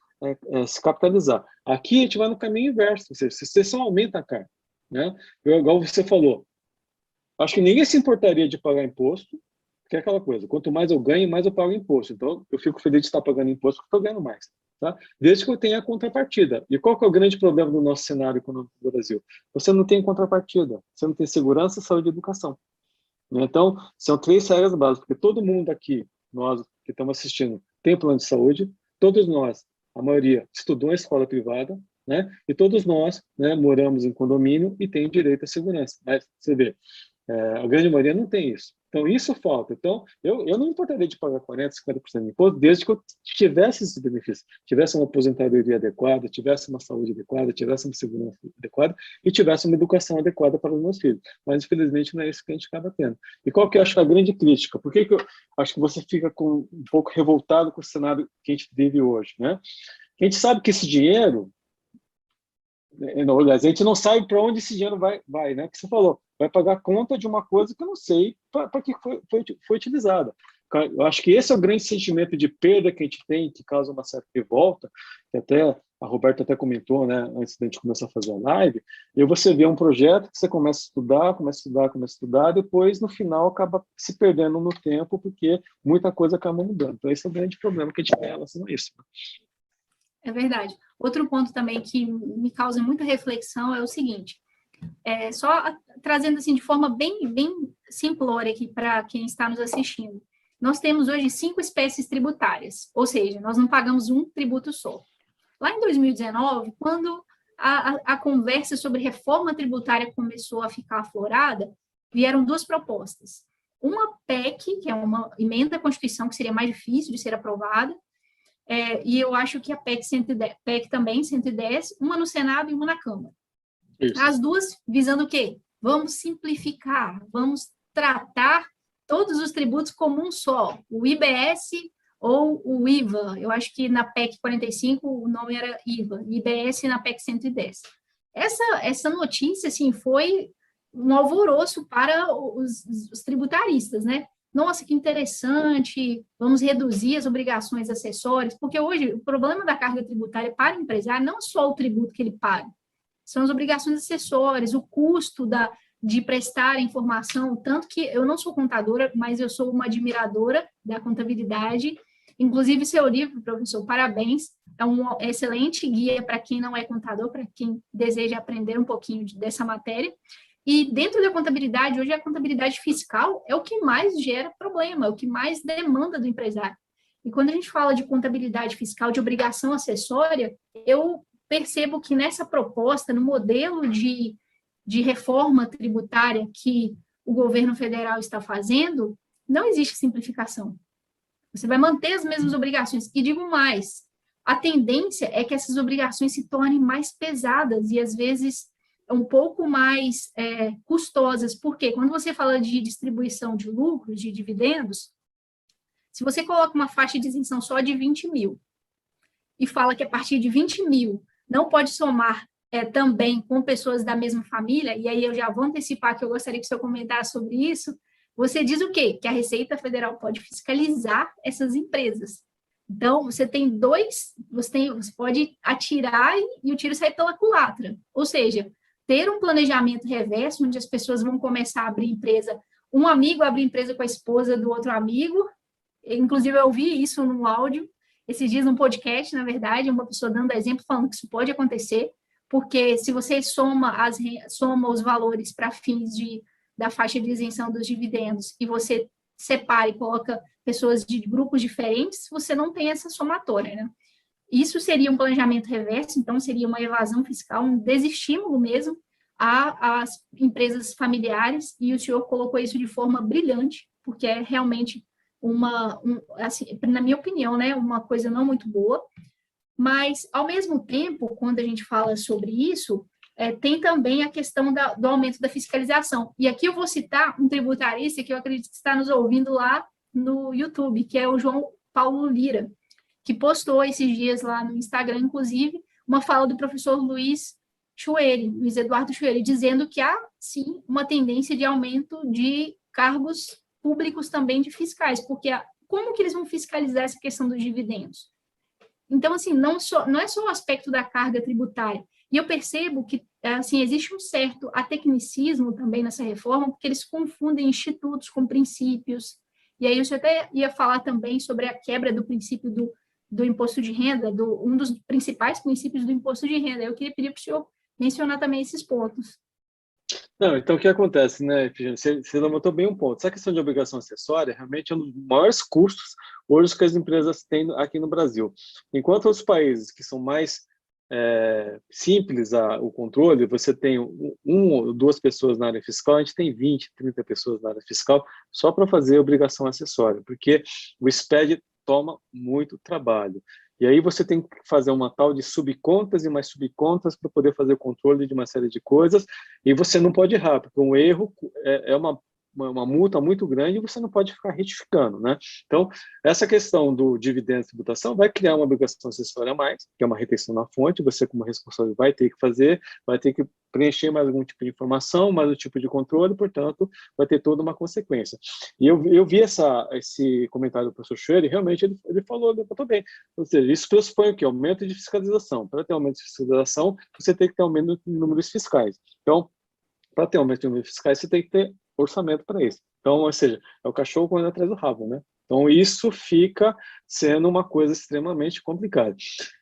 se capitalizar. Aqui a gente vai no caminho inverso, ou seja, você só aumenta a carga, né? Igual você falou, acho que ninguém se importaria de pagar imposto, porque é aquela coisa, quanto mais eu ganho, mais eu pago imposto. Então, eu fico feliz de estar pagando imposto porque estou ganhando mais. Tá? Desde que eu tenha a contrapartida. E qual que é o grande problema do nosso cenário econômico do Brasil? Você não tem contrapartida, você não tem segurança, saúde e educação. Então, são 3 regras básicas, porque todo mundo aqui, nós que estamos assistindo, tem plano de saúde, todos nós, a maioria, estudou em escola privada, né? E todos nós, né, moramos em condomínio e tem direito à segurança. Mas, você vê, A grande maioria não tem isso. Então, isso falta. Então, eu não me importaria de pagar 40%, 50% de imposto, desde que eu tivesse esses benefícios, tivesse uma aposentadoria adequada, tivesse uma saúde adequada, tivesse uma segurança adequada e tivesse uma educação adequada para os meus filhos. Mas, infelizmente, não é isso que a gente acaba tendo. E qual que eu acho a grande crítica? Por que eu acho que você fica um pouco revoltado com o cenário que a gente vive hoje, né? A gente sabe que esse dinheiro, a gente não sabe para onde esse dinheiro vai, né? Que você falou, vai pagar conta de uma coisa que eu não sei para que foi utilizada. Eu acho que esse é o grande sentimento de perda que a gente tem, que causa uma certa revolta, que até a Roberta até comentou, né, antes da gente começar a fazer a live, e você vê um projeto que você começa a estudar, depois, no final, acaba se perdendo no tempo, porque muita coisa acaba mudando. Então, esse é o grande problema que a gente tem em relação a isso. É verdade. Outro ponto também que me causa muita reflexão é o seguinte, só trazendo assim de forma bem simplória aqui para quem está nos assistindo. Nós temos hoje 5 espécies tributárias, ou seja, nós não pagamos um tributo só. Lá em 2019, quando a conversa sobre reforma tributária começou a ficar aflorada, vieram 2 propostas. Uma PEC, que é uma emenda à Constituição, que seria mais difícil de ser aprovada, e eu acho que a PEC 110, PEC também, 110, uma no Senado e uma na Câmara. Isso. As duas visando o quê? Vamos simplificar, vamos tratar todos os tributos como um só, o IBS ou o IVA. Eu acho que na PEC 45 o nome era IVA, IBS na PEC 110. Essa notícia, assim, foi um alvoroço para os tributaristas, né? Nossa, que interessante, vamos reduzir as obrigações acessórias, porque hoje o problema da carga tributária para o empresário não é só o tributo que ele paga, são as obrigações acessórias, o custo de prestar informação, tanto que eu não sou contadora, mas eu sou uma admiradora da contabilidade. Inclusive, seu livro, professor, parabéns, é um excelente guia para quem não é contador, para quem deseja aprender um pouquinho dessa matéria. E dentro da contabilidade, hoje a contabilidade fiscal é o que mais gera problema, é o que mais demanda do empresário. E quando a gente fala de contabilidade fiscal, de obrigação acessória, eu percebo que nessa proposta, no modelo de reforma tributária que o governo federal está fazendo, não existe simplificação. Você vai manter as mesmas obrigações. E digo mais, a tendência é que essas obrigações se tornem mais pesadas e, às vezes, um pouco mais custosas. Por quê? Quando você fala de distribuição de lucros, de dividendos, se você coloca uma faixa de isenção só de 20 mil e fala que a partir de 20 mil não pode somar também com pessoas da mesma família, e aí eu já vou antecipar que eu gostaria que o senhor comentasse sobre isso, você diz o quê? Que a Receita Federal pode fiscalizar essas empresas. Então, você tem você pode atirar e o tiro sai pela culatra. Ou seja, ter um planejamento reverso, onde as pessoas vão começar a abrir empresa, um amigo abre empresa com a esposa do outro amigo, inclusive eu ouvi isso no áudio, esses dias num podcast, na verdade, uma pessoa dando exemplo, falando que isso pode acontecer, porque se você soma os valores para fins da faixa de isenção dos dividendos e você separa e coloca pessoas de grupos diferentes, você não tem essa somatória, né? Isso seria um planejamento reverso, então seria uma evasão fiscal, um desestímulo mesmo às empresas familiares, e o senhor colocou isso de forma brilhante, porque é realmente assim, na minha opinião, né, uma coisa não muito boa, mas, ao mesmo tempo, quando a gente fala sobre isso, tem também a questão do aumento da fiscalização. E aqui eu vou citar um tributarista que eu acredito que está nos ouvindo lá no YouTube, que é o João Paulo Lira, que postou esses dias lá no Instagram, inclusive, uma fala do professor Luiz Eduardo Chueri, dizendo que há, sim, uma tendência de aumento de cargos públicos também de fiscais, porque como que eles vão fiscalizar essa questão dos dividendos? Então, assim, não é só o aspecto da carga tributária. E eu percebo que, assim, existe um certo atecnicismo também nessa reforma, porque eles confundem institutos com princípios. E aí, eu até ia falar também sobre a quebra do princípio do imposto de renda, um dos principais princípios do imposto de renda. Eu queria pedir para o senhor mencionar também esses pontos. Não, então o que acontece, né, Efigênia? Você levantou bem um ponto. Essa questão de obrigação acessória realmente é um dos maiores custos hoje que as empresas têm aqui no Brasil. Enquanto outros países que são mais simples o controle, você tem uma ou duas pessoas na área fiscal, a gente tem 20, 30 pessoas na área fiscal só para fazer obrigação acessória, porque o SPED toma muito trabalho. E aí você tem que fazer uma tal de subcontas e mais subcontas para poder fazer o controle de uma série de coisas, e você não pode errar, porque um erro é uma multa muito grande e você não pode ficar retificando, né? Então, essa questão do dividendo de tributação vai criar uma obrigação acessória a mais, que é uma retenção na fonte, você como responsável vai ter que fazer, vai ter que preencher mais algum tipo de informação, mais um tipo de controle, portanto, vai ter toda uma consequência. E eu vi esse comentário do professor Schwer, e realmente ele falou bem. Ou seja, isso pressupõe o quê? Aumento de fiscalização. Para ter aumento de fiscalização, você tem que ter aumento de números fiscais. Então, para ter aumento de números fiscais, você tem que ter orçamento para isso. Então, ou seja, é o cachorro correndo atrás do rabo, né? Então, isso fica sendo uma coisa extremamente complicada.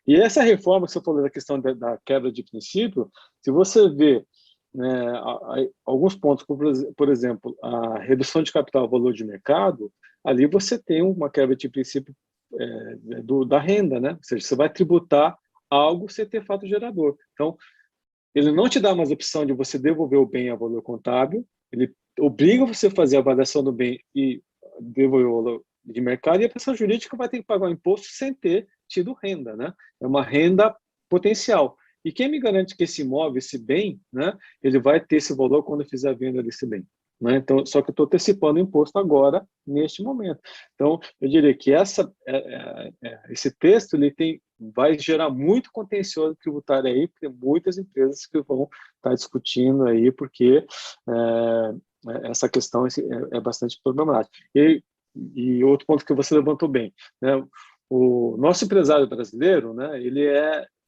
E essa reforma que você falou da questão da quebra de princípio, se você vê, né, alguns pontos, por exemplo, a redução de capital ao valor de mercado, ali você tem uma quebra de princípio da renda, né? Ou seja, você vai tributar algo sem ter fato gerador. Então, ele não te dá mais opção de você devolver o bem a valor contábil, ele obriga você a fazer a avaliação do bem e devolver o valor de mercado, e a pessoa jurídica vai ter que pagar o imposto sem ter tido renda, né? É uma renda potencial. E quem me garante que esse imóvel, esse bem, né, ele vai ter esse valor quando eu fizer a venda desse bem? Né? Então, só que eu estou antecipando o imposto agora, neste momento. Então, eu diria que esse texto ele vai gerar muito contencioso tributário aí, porque muitas empresas que vão estar discutindo aí, porque essa questão é bastante problemática. E outro ponto que você levantou bem, né? O nosso empresário brasileiro, né,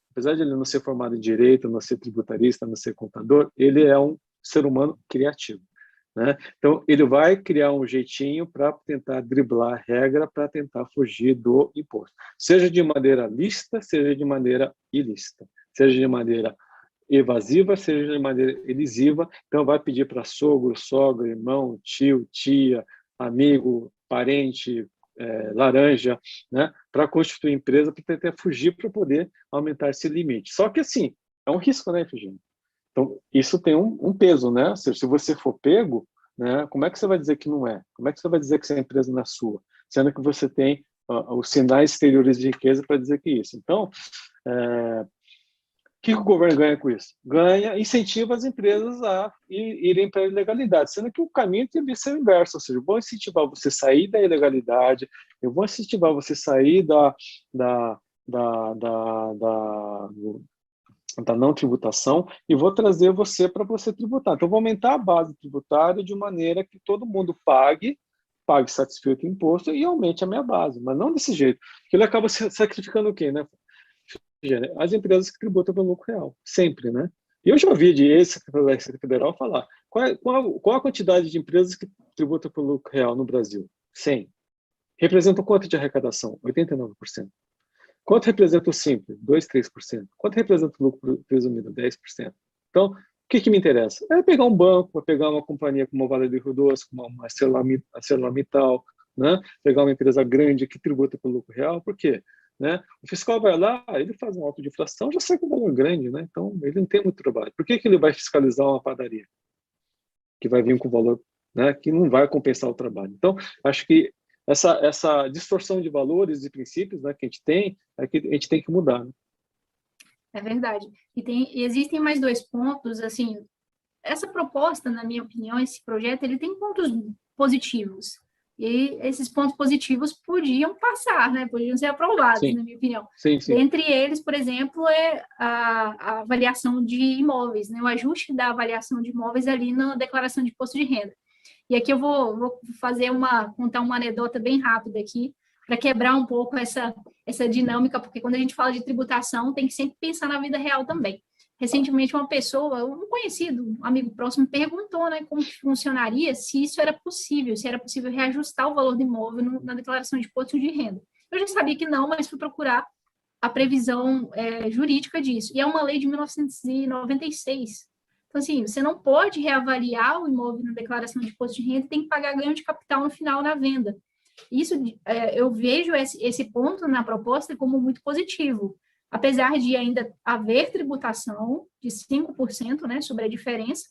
apesar de ele não ser formado em direito, não ser tributarista, não ser contador, ele é um ser humano criativo. Né? Então, ele vai criar um jeitinho para tentar driblar a regra, para tentar fugir do imposto. Seja de maneira lícita, seja de maneira ilícita. Seja de maneira evasiva, seja de maneira elisiva. Então, vai pedir para sogro, sogra, irmão, tio, tia, amigo, parente, laranja, né? Para constituir empresa, para tentar fugir, para poder aumentar esse limite. Só que, assim, é um risco, né, Efigênia? Então, isso tem um peso, né? Ou seja, se você for pego, né, como é que você vai dizer que não é? Como é que você vai dizer que essa empresa não é sua? Sendo que você tem os sinais exteriores de riqueza para dizer que isso. Então, o que o governo ganha com isso? Incentiva as empresas a irem para a ilegalidade, sendo que o caminho tem que ser o inverso, ou seja, eu vou incentivar você a sair da ilegalidade, eu vou incentivar você a sair da não tributação e vou trazer você para você tributar. Então, vou aumentar a base tributária de maneira que todo mundo pague satisfeito o imposto e aumente a minha base, mas não desse jeito, que ele acaba sacrificando o quê, né? As empresas que tributam pelo lucro real, sempre, né? E eu já ouvi de ex-secretário federal falar qual a quantidade de empresas que tributam pelo lucro real no Brasil? 100. Representam quanto de arrecadação? 89%. Quanto representa o simples? 2%, 3%. Quanto representa o lucro presumido? 10%. Então, o que me interessa? É pegar um banco, pegar uma companhia como a Vale do Rio Doce, como a ArcelorMittal, né? Pegar uma empresa grande que tributa pelo lucro real. Por quê? Né? O fiscal vai lá, ele faz um auto de infração, já sai com um valor grande, né? Então ele não tem muito trabalho. Por que ele vai fiscalizar uma padaria? Que vai vir com valor, né, que não vai compensar o trabalho. Então, acho que essa distorção de valores e princípios, né, que a gente tem, é que a gente tem que mudar. Né? É verdade. E existem mais dois pontos, assim, essa proposta, na minha opinião, esse projeto, ele tem pontos positivos. E esses pontos positivos podiam passar, né? Podiam ser aprovados, Sim. na minha opinião. Sim. Dentre eles, por exemplo, é a avaliação de imóveis, né? O ajuste da avaliação de imóveis ali na declaração de imposto de renda. E aqui eu vou contar uma anedota bem rápida aqui, para quebrar um pouco essa dinâmica, porque quando a gente fala de tributação, tem que sempre pensar na vida real também. Recentemente, uma pessoa, um conhecido, um amigo próximo, perguntou, né, como que funcionaria se isso era possível, se era possível reajustar o valor do imóvel na declaração de imposto de renda. Eu já sabia que não, mas fui procurar a previsão jurídica disso. E é uma lei de 1996. Então, assim, você não pode reavaliar o imóvel na declaração de imposto de renda e tem que pagar ganho de capital no final na venda. Isso, eu vejo esse ponto na proposta como muito positivo. apesar de ainda haver tributação de 5%, né, sobre a diferença,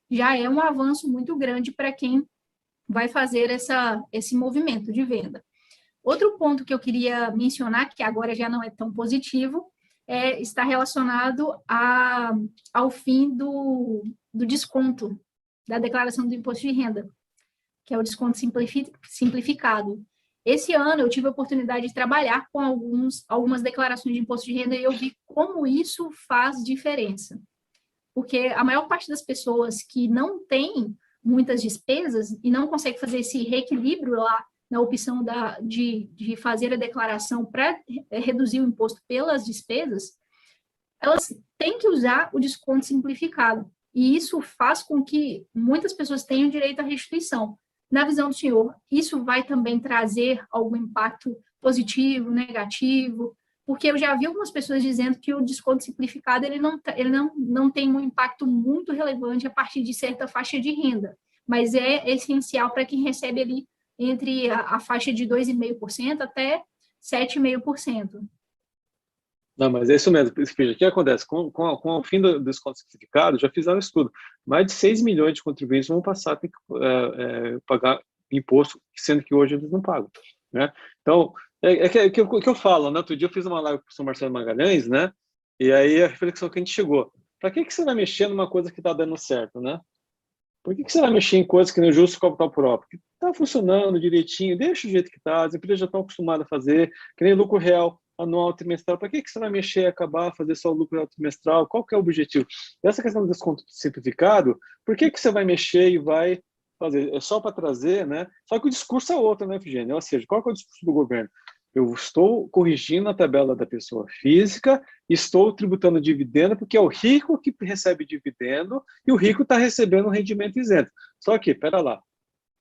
já é um avanço muito grande para quem vai fazer esse movimento de venda. Outro ponto que eu queria mencionar, que agora já não é tão positivo, está relacionado ao fim do desconto da declaração do imposto de renda, que é o desconto simplificado. Esse ano eu tive a oportunidade de trabalhar com algumas declarações de imposto de renda e eu vi como isso faz diferença. Porque a maior parte das pessoas que não tem muitas despesas e não consegue fazer esse reequilíbrio lá na opção de fazer a declaração para reduzir o imposto pelas despesas, elas têm que usar o desconto simplificado. E isso faz com que muitas pessoas tenham direito à restituição. Na visão do senhor, isso vai também trazer algum impacto positivo, negativo? Porque eu já vi algumas pessoas dizendo que o desconto simplificado ele não tem um impacto muito relevante a partir de certa faixa de renda, mas é essencial para quem recebe ali entre a faixa de 2,5% até 7,5%. Não, mas é isso mesmo. O que acontece? Com o fim do desconto simplificado, já fizeram um estudo. Mais de 6 milhões de contribuintes vão passar a ter que pagar imposto, sendo que hoje eles não pagam, né? Então, que eu falo, né? Outro dia eu fiz uma live com o professor Marcelo Magalhães, né? E aí a reflexão que a gente chegou. Para que você vai mexer numa coisa que está dando certo, né? Por que você vai mexer em coisas que não é justo capital próprio? Que está funcionando direitinho, deixa do jeito que está, as empresas já estão acostumadas a fazer, que nem lucro real anual, trimestral. Para que você vai mexer, acabar, fazer só o lucro real trimestral? Qual que é o objetivo? E essa questão do desconto simplificado, por que você vai mexer e vai fazer? É só para trazer, né? Só que o discurso é outro, né, Efigênia? Ou seja, qual que é o discurso do governo? Eu estou corrigindo a tabela da pessoa física, estou tributando dividendo, porque é o rico que recebe dividendo e o rico está recebendo um rendimento isento. Só que, pera lá,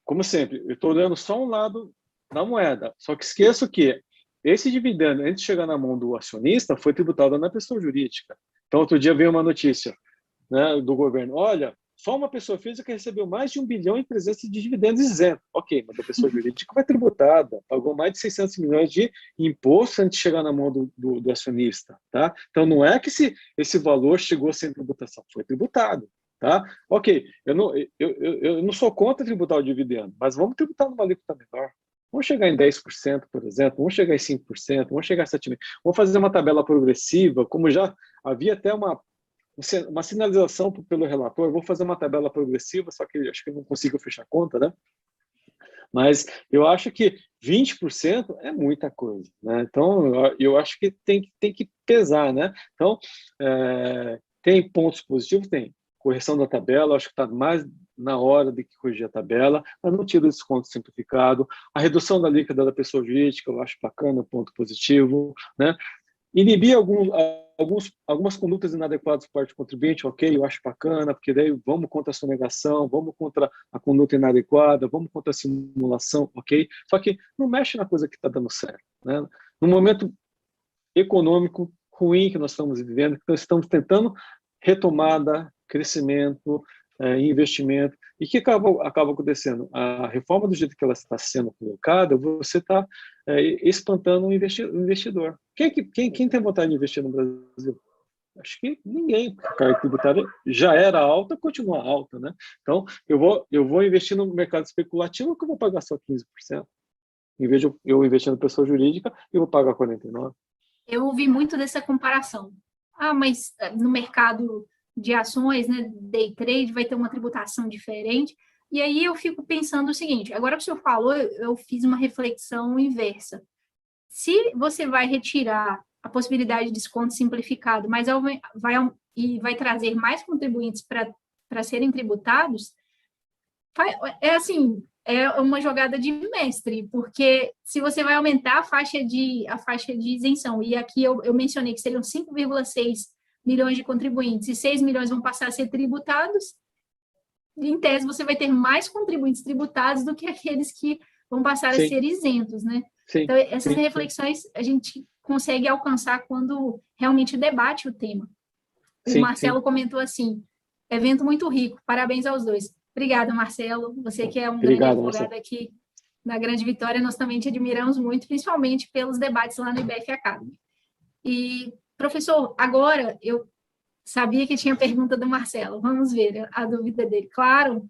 como sempre, eu estou olhando só um lado da moeda, só que esqueço que esse dividendo, antes de chegar na mão do acionista, foi tributado na pessoa jurídica. Então, outro dia veio uma notícia, né, do governo, olha, só uma pessoa física recebeu mais de 1 bilhão em presença de dividendos isentos. Ok, mas a pessoa jurídica vai tributada, pagou mais de 600 milhões de imposto antes de chegar na mão do acionista. Tá? Então, não é que esse valor chegou sem tributação, foi tributado. Tá? Ok, eu não sou contra tributar o dividendo, mas vamos tributar numa alíquota menor. Vamos chegar em 10%, por exemplo, vamos chegar em 5%, vamos chegar em 7%. Vamos fazer uma tabela progressiva, como já havia até uma sinalização pelo relator, vou fazer uma tabela progressiva, só que acho que não consigo fechar a conta, né? Mas eu acho que 20% é muita coisa, né? Então, eu acho que tem que pesar, né? Então, tem pontos positivos? Tem. Correção da tabela, acho que está mais na hora de corrigir a tabela, mas não tira o desconto simplificado. A redução da alíquota da pessoa jurídica, eu acho bacana, ponto positivo, né? Inibir algumas condutas inadequadas por parte do contribuinte, ok, eu acho bacana, porque daí vamos contra a sonegação, vamos contra a conduta inadequada, vamos contra a simulação, ok? Só que não mexe na coisa que está dando certo, né? No momento econômico ruim que nós estamos vivendo, que nós estamos tentando retomada, crescimento, investimento, e o que acaba acontecendo? A reforma do jeito que ela está sendo colocada, você está espantando o investidor. Quem tem vontade de investir no Brasil? Acho que ninguém, porque a carga tributária já era alta, continua alta, né? Então, eu vou investir no mercado especulativo que eu vou pagar só 15%. Em vez de eu investir na pessoa jurídica, eu vou pagar 49%. Eu ouvi muito dessa comparação. Ah, mas no mercado de ações, né, day trade, vai ter uma tributação diferente. E aí eu fico pensando o seguinte, agora que o senhor falou, eu fiz uma reflexão inversa. Se você vai retirar a possibilidade de desconto simplificado, mas vai trazer mais contribuintes para serem tributados, é assim, é uma jogada de mestre, porque se você vai aumentar a faixa de isenção, e aqui eu mencionei que seriam 5,6 milhões de contribuintes e 6 milhões vão passar a ser tributados, em tese você vai ter mais contribuintes tributados do que aqueles que vão passar a ser isentos, né? Sim, então, essas reflexões a gente consegue alcançar quando realmente debate o tema. O Marcelo comentou assim, evento muito rico, parabéns aos dois. Obrigada, Marcelo. Você que é um grande advogado aqui na Grande Vitória, nós também te admiramos muito, principalmente pelos debates lá no IBF Academy. E Professor, agora eu sabia que tinha pergunta do Marcelo. Vamos ver a dúvida dele. Claro.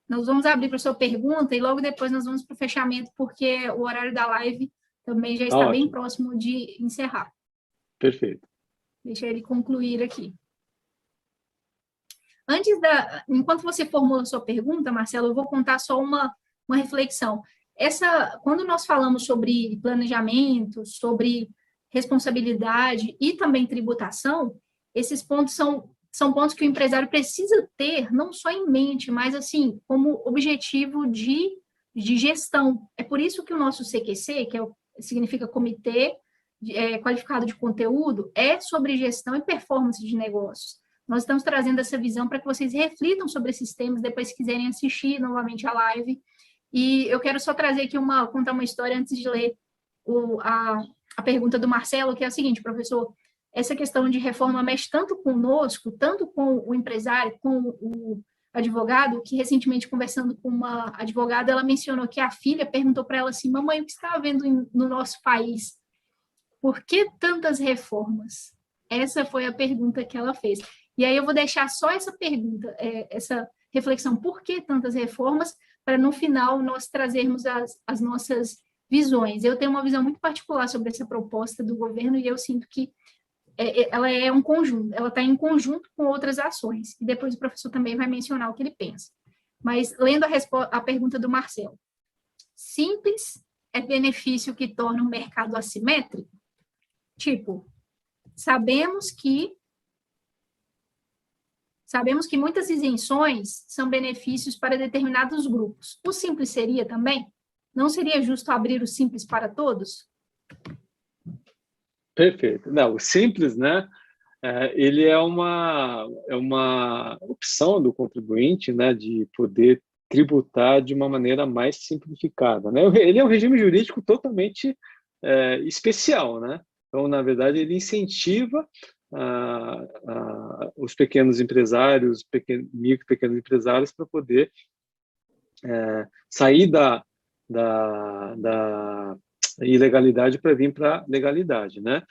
Nós vamos abrir para a sua pergunta e logo depois nós vamos para o fechamento, porque o horário da live também já está bem próximo de encerrar. Perfeito. Deixa ele concluir aqui. Enquanto você formula a sua pergunta, Marcelo, eu vou contar só uma reflexão. Quando nós falamos sobre planejamento, sobre responsabilidade e também tributação, esses pontos são pontos que o empresário precisa ter, não só em mente, mas, assim, como objetivo de gestão. É por isso que o nosso CQC, significa Comitê Qualificado de Conteúdo, é sobre gestão e performance de negócios. Nós estamos trazendo essa visão para que vocês reflitam sobre esses temas, depois, se quiserem assistir novamente a live. E eu quero só trazer aqui contar uma história antes de ler a pergunta do Marcelo, que é a seguinte: professor, essa questão de reforma mexe tanto conosco, tanto com o empresário, com o advogado, que recentemente, conversando com uma advogada, ela mencionou que a filha perguntou para ela assim: mamãe, o que está havendo no nosso país? Por que tantas reformas? Essa foi a pergunta que ela fez. E aí eu vou deixar só essa pergunta, essa reflexão, por que tantas reformas, para no final nós trazermos as nossas visões. Eu tenho uma visão muito particular sobre essa proposta do governo e eu sinto que ela é um conjunto, ela está em conjunto com outras ações. E depois o professor também vai mencionar o que ele pensa. Mas, lendo a pergunta do Marcelo, simples é benefício que torna o mercado assimétrico? Tipo, sabemos que muitas isenções são benefícios para determinados grupos. O simples seria também? Não seria justo abrir o simples para todos? Perfeito. Não, o simples, né? Ele é uma opção do contribuinte, né, de poder tributar de uma maneira mais simplificada, né? Ele é um regime jurídico totalmente especial, né? Então, na verdade, ele incentiva os pequenos empresários, micro e pequenos empresários, para poder sair da ilegalidade para vir para a legalidade, né?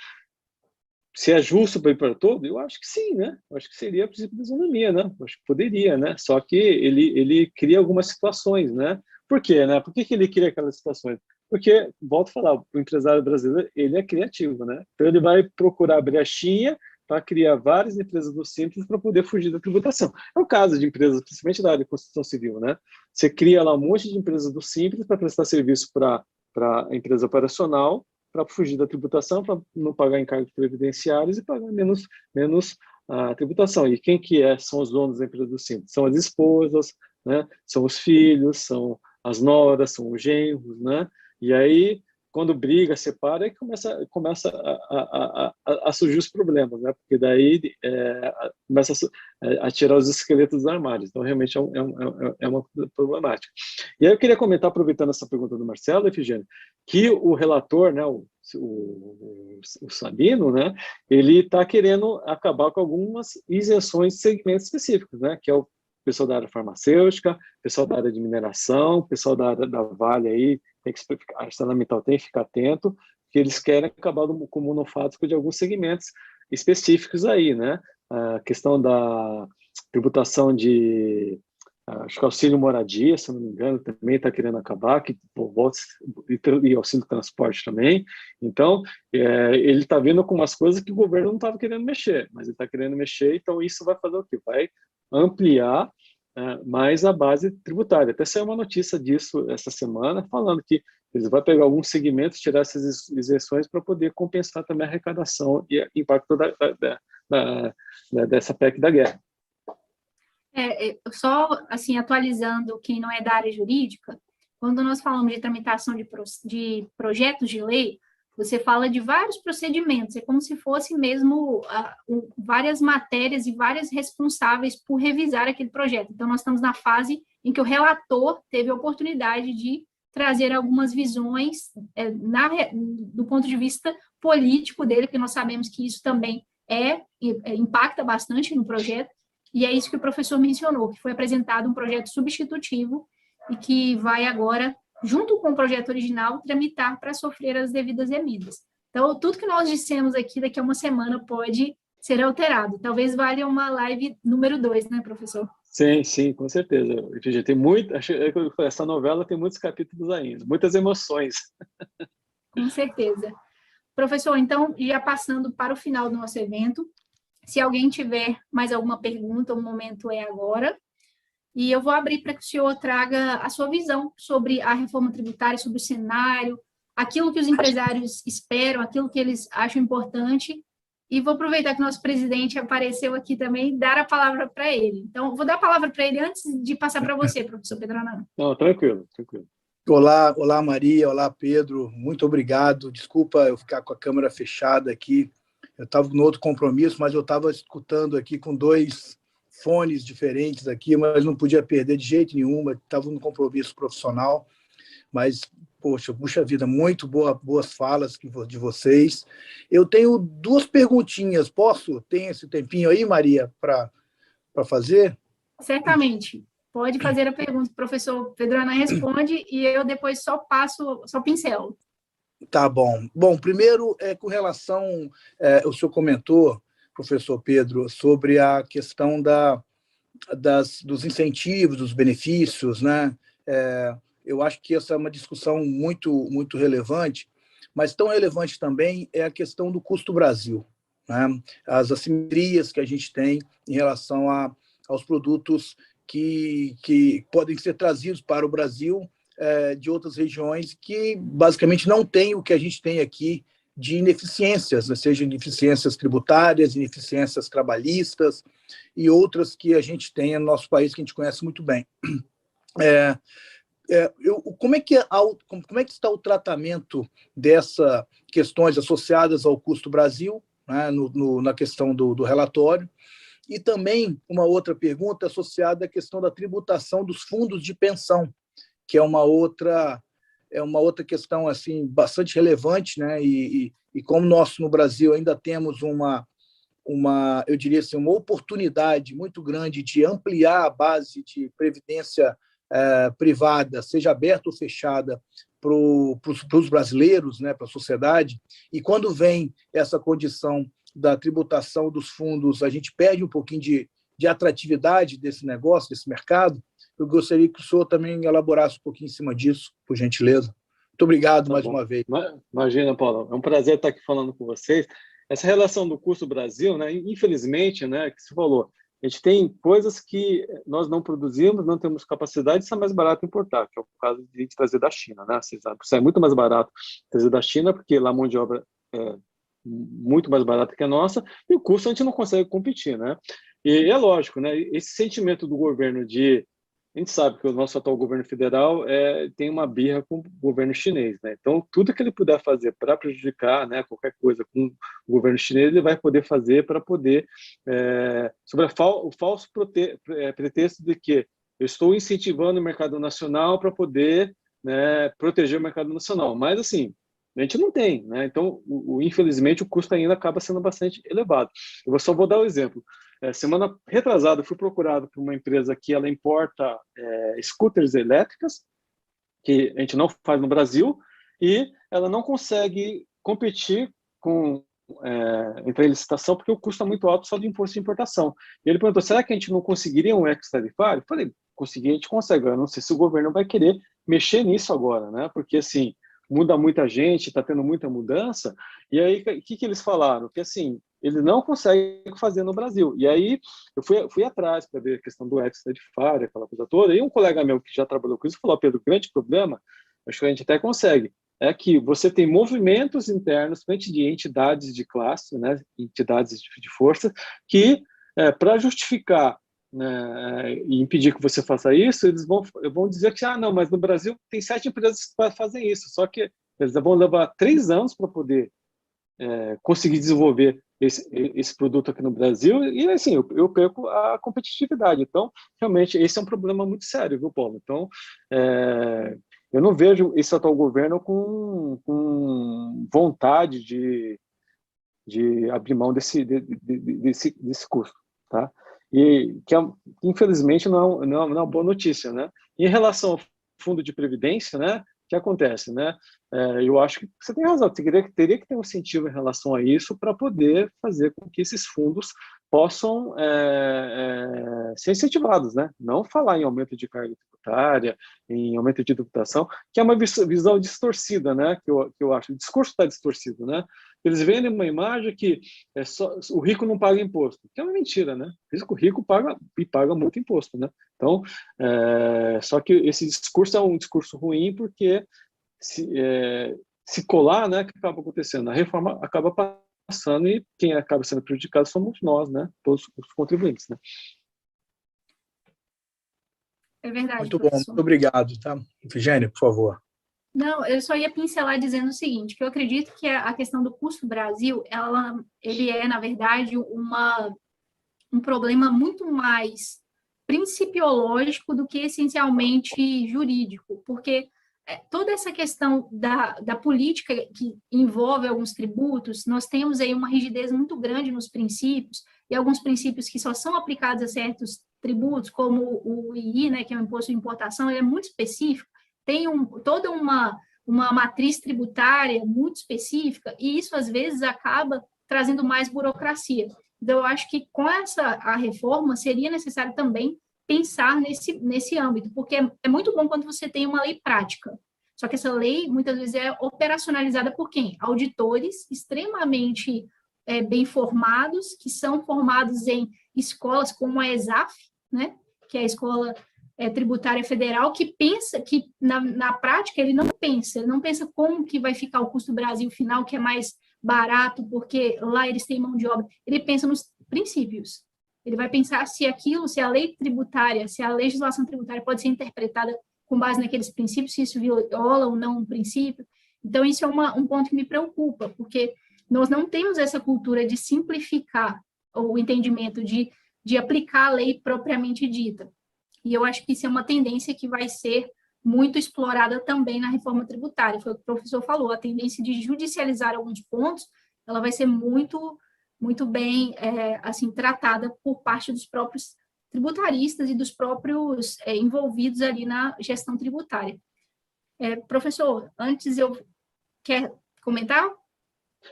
Se é justo para ir para todo, eu acho que sim, né? Eu acho que seria o princípio da isonomia, né? Eu acho que poderia, né? Só que ele cria algumas situações, né? Por quê, né? Por que ele cria aquelas situações? Porque, volto a falar, o empresário brasileiro, ele é criativo, né? Então, ele vai procurar brechinha para criar várias empresas do Simples para poder fugir da tributação. É o caso de empresas, principalmente da área de construção civil, né? Você cria lá um monte de empresas do Simples para prestar serviço para a empresa operacional, para fugir da tributação, para não pagar encargos previdenciários e pagar menos tributação. E quem são os donos da empresa do Simples? São as esposas, né? São os filhos, são as noras, são os genros, né? E aí, quando briga, separa, aí começa a surgir os problemas, né? Porque daí começa a tirar os esqueletos dos armários. Então, realmente é uma problemática. E aí eu queria comentar, aproveitando essa pergunta do Marcelo, Efigênio, que o relator, né, o Sabino, né, ele está querendo acabar com algumas isenções de segmentos específicos, né? Que é o pessoal da área farmacêutica, pessoal da área de mineração, pessoal da área da Vale aí, a ArcelorMittal tem que ficar atento, que eles querem acabar com o monofásico de alguns segmentos específicos aí, né? A questão da tributação de, acho que auxílio moradia, se não me engano, também está querendo acabar, e auxílio transporte também. Então, ele está vendo com umas coisas que o governo não estava querendo mexer, mas ele está querendo mexer, então isso vai fazer o quê? Vai ampliar mais a base tributária. Até saiu uma notícia disso essa semana, falando que eles vão pegar alguns segmentos, tirar essas isenções para poder compensar também a arrecadação e o impacto dessa PEC da guerra. Só, assim, atualizando quem não é da área jurídica, quando nós falamos de tramitação de projetos de lei, você fala de vários procedimentos, é como se fosse mesmo várias matérias e várias responsáveis por revisar aquele projeto. Então, nós estamos na fase em que o relator teve a oportunidade de trazer algumas visões do ponto de vista político dele, porque nós sabemos que isso também impacta bastante no projeto, e é isso que o professor mencionou, que foi apresentado um projeto substitutivo e que vai agora, junto com o projeto original, tramitar para sofrer as devidas emendas. Então, tudo que nós dissemos aqui daqui a uma semana pode ser alterado. Talvez valha uma live número 2, né, professor? Sim, sim, com certeza. Efigênia, tem muito, essa novela tem muitos capítulos ainda, muitas emoções. Com certeza. Professor, então, já passando para o final do nosso evento, se alguém tiver mais alguma pergunta, o momento é agora. E eu vou abrir para que o senhor traga a sua visão sobre a reforma tributária, sobre o cenário, aquilo que os empresários esperam, aquilo que eles acham importante. E vou aproveitar que o nosso presidente apareceu aqui também e dar a palavra para ele. Então, vou dar a palavra para ele antes de passar para você, professor Pedro Anano. Não, tranquilo, tranquilo. Olá, Maria, olá, Pedro, muito obrigado. Desculpa eu ficar com a câmera fechada aqui. Eu estava no outro compromisso, mas eu estava escutando aqui com 2 fones diferentes aqui, mas não podia perder de jeito nenhum, estava no compromisso profissional. Mas, poxa, puxa vida, muito boas falas de vocês. Eu tenho 2 perguntinhas, posso? Tem esse tempinho aí, Maria, para fazer? Certamente. Pode fazer a pergunta, o professor Pedro Ana responde e eu depois só pincelo. Tá bom. Bom, primeiro, com relação, o senhor comentou, professor Pedro, sobre a questão dos incentivos, dos benefícios, né? Eu acho que essa é uma discussão muito, muito relevante, mas tão relevante também é a questão do custo Brasil, né? As assimetrias que a gente tem em relação aos produtos que podem ser trazidos para o Brasil de outras regiões que basicamente não têm o que a gente tem aqui de ineficiências, né? Seja ineficiências tributárias, ineficiências trabalhistas e outras que a gente tem no nosso país que a gente conhece muito bem. Como é que está o tratamento dessas questões associadas ao custo Brasil, né, na questão do relatório? E também uma outra pergunta associada à questão da tributação dos fundos de pensão, que é uma outra questão assim bastante relevante, né? E como nós no Brasil ainda temos eu diria assim, uma oportunidade muito grande de ampliar a base de previdência privada, seja aberta ou fechada, para os brasileiros, né, para a sociedade, e quando vem essa condição da tributação dos fundos, a gente perde um pouquinho de atratividade desse negócio, desse mercado. Eu gostaria que o senhor também elaborasse um pouquinho em cima disso, por gentileza. Muito obrigado mais uma vez. Imagina, Paulo, é um prazer estar aqui falando com vocês. Essa relação do custo Brasil, né, infelizmente, né, que você falou, a gente tem coisas que nós não produzimos, não temos capacidade, isso é mais barato importar, que é o caso de a gente trazer da China, né? Isso é muito mais barato trazer da China, porque lá a mão de obra é muito mais barata que a nossa, e o custo a gente não consegue competir, né? E é lógico, né? Esse sentimento do governo a gente sabe que o nosso atual governo federal tem uma birra com o governo chinês, né? Então, tudo que ele puder fazer para prejudicar, né, qualquer coisa com o governo chinês, ele vai poder fazer para poder, sobre o falso pretexto de que eu estou incentivando o mercado nacional para poder, né, proteger o mercado nacional. Mas, assim, a gente não tem, né? Então, infelizmente, o custo ainda acaba sendo bastante elevado. Eu só vou dar um exemplo. Semana retrasada, eu fui procurado por uma empresa que ela importa scooters elétricas, que a gente não faz no Brasil, e ela não consegue competir entrar em licitação porque o custo é muito alto só do imposto de importação. E ele perguntou, será que a gente não conseguiria um ex-tarifário? Eu falei, conseguir a gente consegue, eu não sei se o governo vai querer mexer nisso agora, né? Porque, assim, muda muita gente, está tendo muita mudança, e aí o que eles falaram? Que, assim, eles não conseguem fazer no Brasil. E aí eu fui atrás para ver a questão do ex-tarifário, aquela coisa toda, e um colega meu que já trabalhou com isso falou, Pedro, o grande problema, acho que a gente até consegue, é que você tem movimentos internos frente de entidades de classe, né, entidades de força, que, para justificar, né, e impedir que você faça isso, eles vão dizer que, não, mas no Brasil tem 7 empresas que fazem isso, só que eles vão levar 3 anos para poder conseguir desenvolver esse produto aqui no Brasil, e assim, eu perco a competitividade. Então, realmente, esse é um problema muito sério, viu, Paulo? Então, eu não vejo esse atual governo com vontade de abrir mão desse custo, tá? E que, infelizmente, não é uma boa notícia, né? Em relação ao fundo de previdência, né? que acontece, né? Eu acho que você tem razão, teria que ter um incentivo em relação a isso para poder fazer com que esses fundos possam ser incentivados, né? Não falar em aumento de carga tributária, em aumento de tributação, que é uma visão distorcida, né? Que eu acho. O discurso está distorcido, né? Eles vendem uma imagem que o rico não paga imposto, que é uma mentira, né? O rico paga muito imposto, né? Então, só que esse discurso é um discurso ruim porque se colar, né, que acaba acontecendo? A reforma acaba passando e quem acaba sendo prejudicado somos nós, né? Todos os contribuintes, né? É verdade, Muito bom, professor. muito obrigado. Tá? Efigênia, por favor. Não, eu só ia pincelar dizendo o seguinte, que eu acredito que a questão do custo Brasil, ele é, na verdade, um problema muito mais principiológico do que essencialmente jurídico, porque toda essa questão da política que envolve alguns tributos, nós temos aí uma rigidez muito grande nos princípios, e alguns princípios que só são aplicados a certos tributos, como o II, né, que é o imposto de importação, ele é muito específico, tem toda uma matriz tributária muito específica, e isso, às vezes, acaba trazendo mais burocracia. Então, eu acho que com a reforma seria necessário também pensar nesse âmbito, porque é muito bom quando você tem uma lei prática. Só que essa lei, muitas vezes, é operacionalizada por quem? Auditores extremamente bem formados, que são formados em escolas como a ESAF, né? Que é a Escola Tributária Federal, que pensa que, na prática, ele não pensa como que vai ficar o custo do Brasil final, que é mais barato, porque lá eles têm mão de obra. Ele pensa nos princípios. Ele vai pensar se a lei tributária, se a legislação tributária pode ser interpretada com base naqueles princípios, se isso viola ou não um princípio. Então, isso é um ponto que me preocupa, porque nós não temos essa cultura de simplificar o entendimento, de aplicar a lei propriamente dita. E eu acho que isso é uma tendência que vai ser muito explorada também na reforma tributária. Foi o que o professor falou, a tendência de judicializar alguns pontos, ela vai ser muito, muito bem assim, tratada por parte dos próprios tributaristas e dos próprios envolvidos ali na gestão tributária. Professor, antes quer comentar?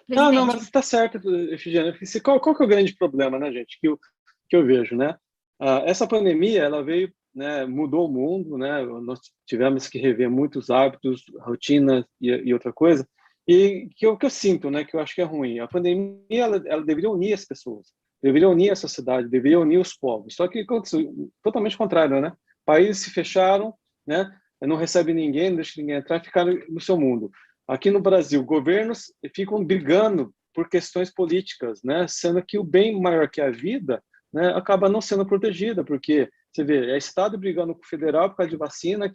Não, Presidente. mas está certo, Efigênia. Qual que é o grande problema, né, gente, que eu vejo, né? Essa pandemia, ela veio, né, mudou o mundo, né? Nós tivemos que rever muitos hábitos, rotinas e outra coisa, e que eu sinto, né, que eu acho que é ruim. A pandemia, ela deveria unir as pessoas, deveria unir a sociedade, deveria unir os povos. Só que aconteceu totalmente contrário, né? Países se fecharam, né? Não recebe ninguém, não deixa ninguém entrar, ficaram no seu mundo. Aqui no Brasil, governos ficam brigando por questões políticas, né? Sendo que o bem maior que a vida, né, acaba não sendo protegida, porque você vê, é Estado brigando com o federal por causa de vacina,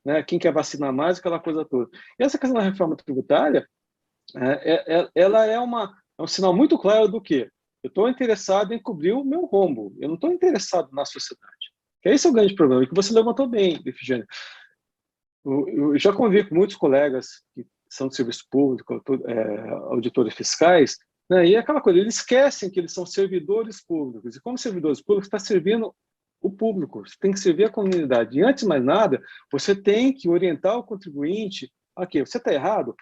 né, quem quer vacinar mais, aquela coisa toda. E essa questão da reforma tributária, ela é um sinal muito claro do que eu estou interessado em cobrir o meu rombo, eu não estou interessado na sociedade. Esse é o grande problema, e que você levantou bem, Efigênia. Eu já convivi com muitos colegas que são de serviço público, auditores fiscais, né, e é aquela coisa, eles esquecem que eles são servidores públicos, e como servidores públicos, está servindo o público, você tem que servir a comunidade. E antes de mais nada, você tem que orientar o contribuinte, aqui, você está errado?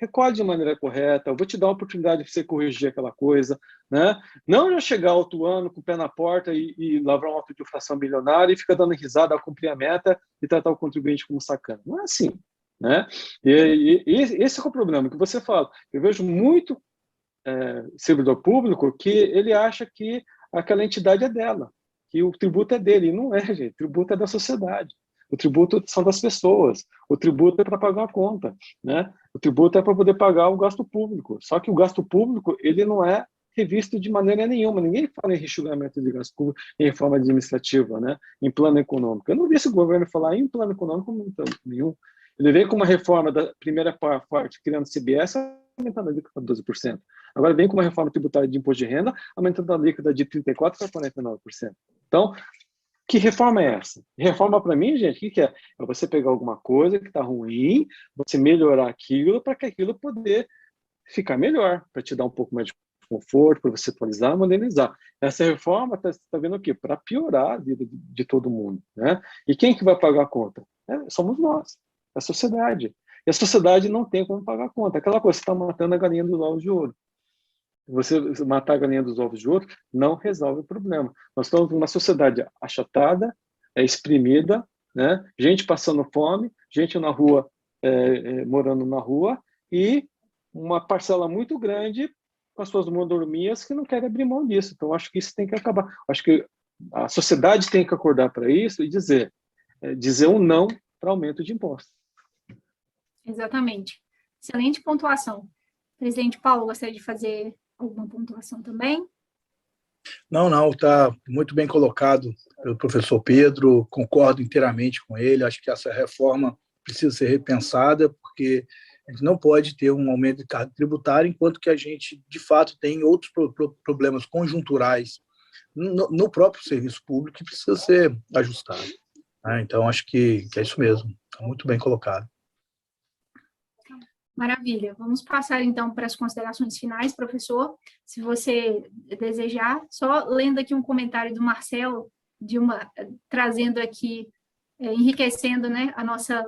Recolhe de maneira correta, eu vou te dar uma oportunidade de você corrigir aquela coisa, né? Não já chegar autuando com o pé na porta e lavrar um auto de infração bilionária e ficar dando risada ao cumprir a meta e tratar o contribuinte como sacana. Não é assim, né? E esse é o problema que você fala. Eu vejo muito servidor público que ele acha que aquela entidade é dela, que o tributo é dele. E não é, gente. O tributo é da sociedade. O tributo são das pessoas. O tributo é para pagar a conta, né? O tributo é para poder pagar o gasto público. Só que o gasto público, ele não é revisto de maneira nenhuma. Ninguém fala em enxugamento de gasto público em reforma administrativa, né? Em plano econômico. Eu não vi esse governo falar em plano econômico nenhum. Ele veio com uma reforma da primeira parte, criando CBS, aumentando a alíquota para 12%. Agora vem com uma reforma tributária de imposto de renda, aumentando a alíquota de 34% para 49%. Então, que reforma é essa? Reforma, para mim, gente, o que é? É você pegar alguma coisa que está ruim, você melhorar aquilo para que aquilo poder ficar melhor, para te dar um pouco mais de conforto, para você atualizar, modernizar. Essa reforma está vendo o quê? Para piorar a vida de todo mundo, né? E quem que vai pagar a conta? Somos nós. É a sociedade. E a sociedade não tem como pagar a conta. Aquela coisa, você está matando a galinha dos ovos de ouro. Você matar a galinha dos ovos de ouro não resolve o problema. Nós estamos numa sociedade achatada, exprimida, né? Gente passando fome, gente na rua, morando na rua, e uma parcela muito grande com as suas mordomias que não querem abrir mão disso. Então, acho que isso tem que acabar. Acho que a sociedade tem que acordar para isso e dizer um não para aumento de impostos. Exatamente. Excelente pontuação. Presidente Paulo, gostaria de fazer alguma pontuação também? Não, está muito bem colocado pelo professor Pedro, concordo inteiramente com ele, acho que essa reforma precisa ser repensada, porque a gente não pode ter um aumento de carga tributária enquanto que a gente, de fato, tem outros problemas conjunturais no próprio serviço público que precisa ser ajustado. Então, acho que é isso mesmo, está muito bem colocado. Maravilha. Vamos passar, então, para as considerações finais, professor. Se você desejar, só lendo aqui um comentário do Marcelo, trazendo aqui, enriquecendo, né,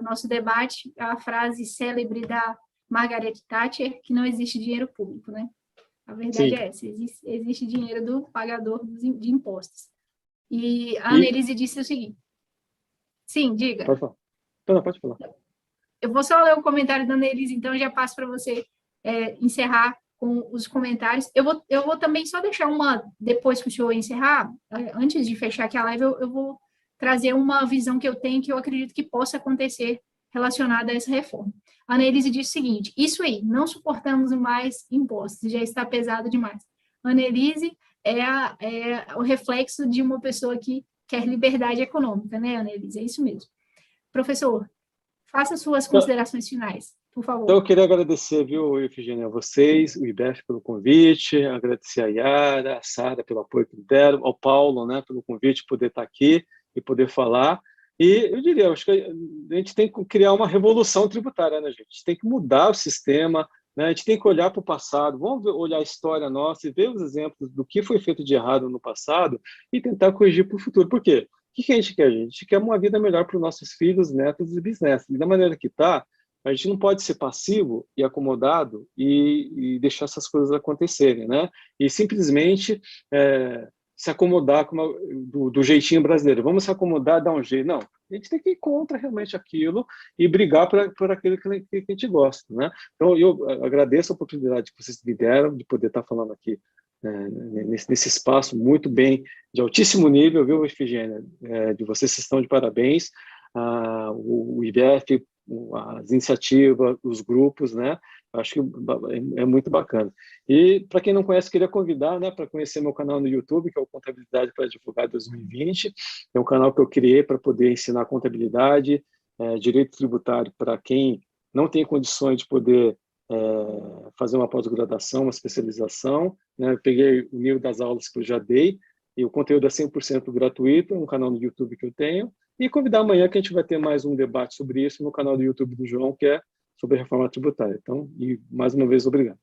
nosso debate, a frase célebre da Margaret Thatcher, que não existe dinheiro público, né? A verdade é essa, existe dinheiro do pagador de impostos. E a Annelise disse o seguinte. Sim, diga. Pode falar. Não, pode falar. Eu vou só ler o comentário da Annelise, então eu já passo para você encerrar com os comentários. Eu vou também só deixar depois que o senhor encerrar, antes de fechar aqui a live, eu vou trazer uma visão que eu tenho, que eu acredito que possa acontecer relacionada a essa reforma. A Annelise diz o seguinte: isso aí, não suportamos mais impostos, já está pesado demais. A Annelise é o reflexo de uma pessoa que quer liberdade econômica, né, Annelise? É isso mesmo. Professor, faça suas considerações finais, por favor. Então, eu queria agradecer, viu, Efigênia, a vocês, o IBEF pelo convite, agradecer a Yara, a Sara pelo apoio que deram, ao Paulo, né, pelo convite, poder estar aqui e poder falar. E eu diria, acho que a gente tem que criar uma revolução tributária, né, gente? A gente tem que mudar o sistema, né? A gente tem que olhar para o passado, vamos olhar a história nossa e ver os exemplos do que foi feito de errado no passado e tentar corrigir para o futuro. Por quê? O que a gente quer? A gente quer uma vida melhor para os nossos filhos, netos e bisnetos. E da maneira que está, a gente não pode ser passivo e acomodado e deixar essas coisas acontecerem, né? E simplesmente se acomodar do jeitinho brasileiro. Vamos se acomodar, dar um jeito. Não, a gente tem que ir contra realmente aquilo e brigar por aquilo que a gente gosta, né? Então, eu agradeço a oportunidade que vocês me deram de poder estar falando aqui nesse espaço muito bem, de altíssimo nível, viu, Efigênia? De vocês estão de parabéns. O IBEF, as iniciativas, os grupos, né? Acho que é muito bacana. E, para quem não conhece, queria convidar, né, para conhecer meu canal no YouTube, que é o Contabilidade para Advogado 2020. É um canal que eu criei para poder ensinar contabilidade, direito tributário para quem não tem condições de poder fazer uma pós-graduação, uma especialização, né? Eu peguei o nível das aulas que eu já dei, e o conteúdo é 100% gratuito, é um canal no YouTube que eu tenho, e convidar amanhã que a gente vai ter mais um debate sobre isso no canal do YouTube do João, que é sobre a reforma tributária. Então, e mais uma vez, obrigado.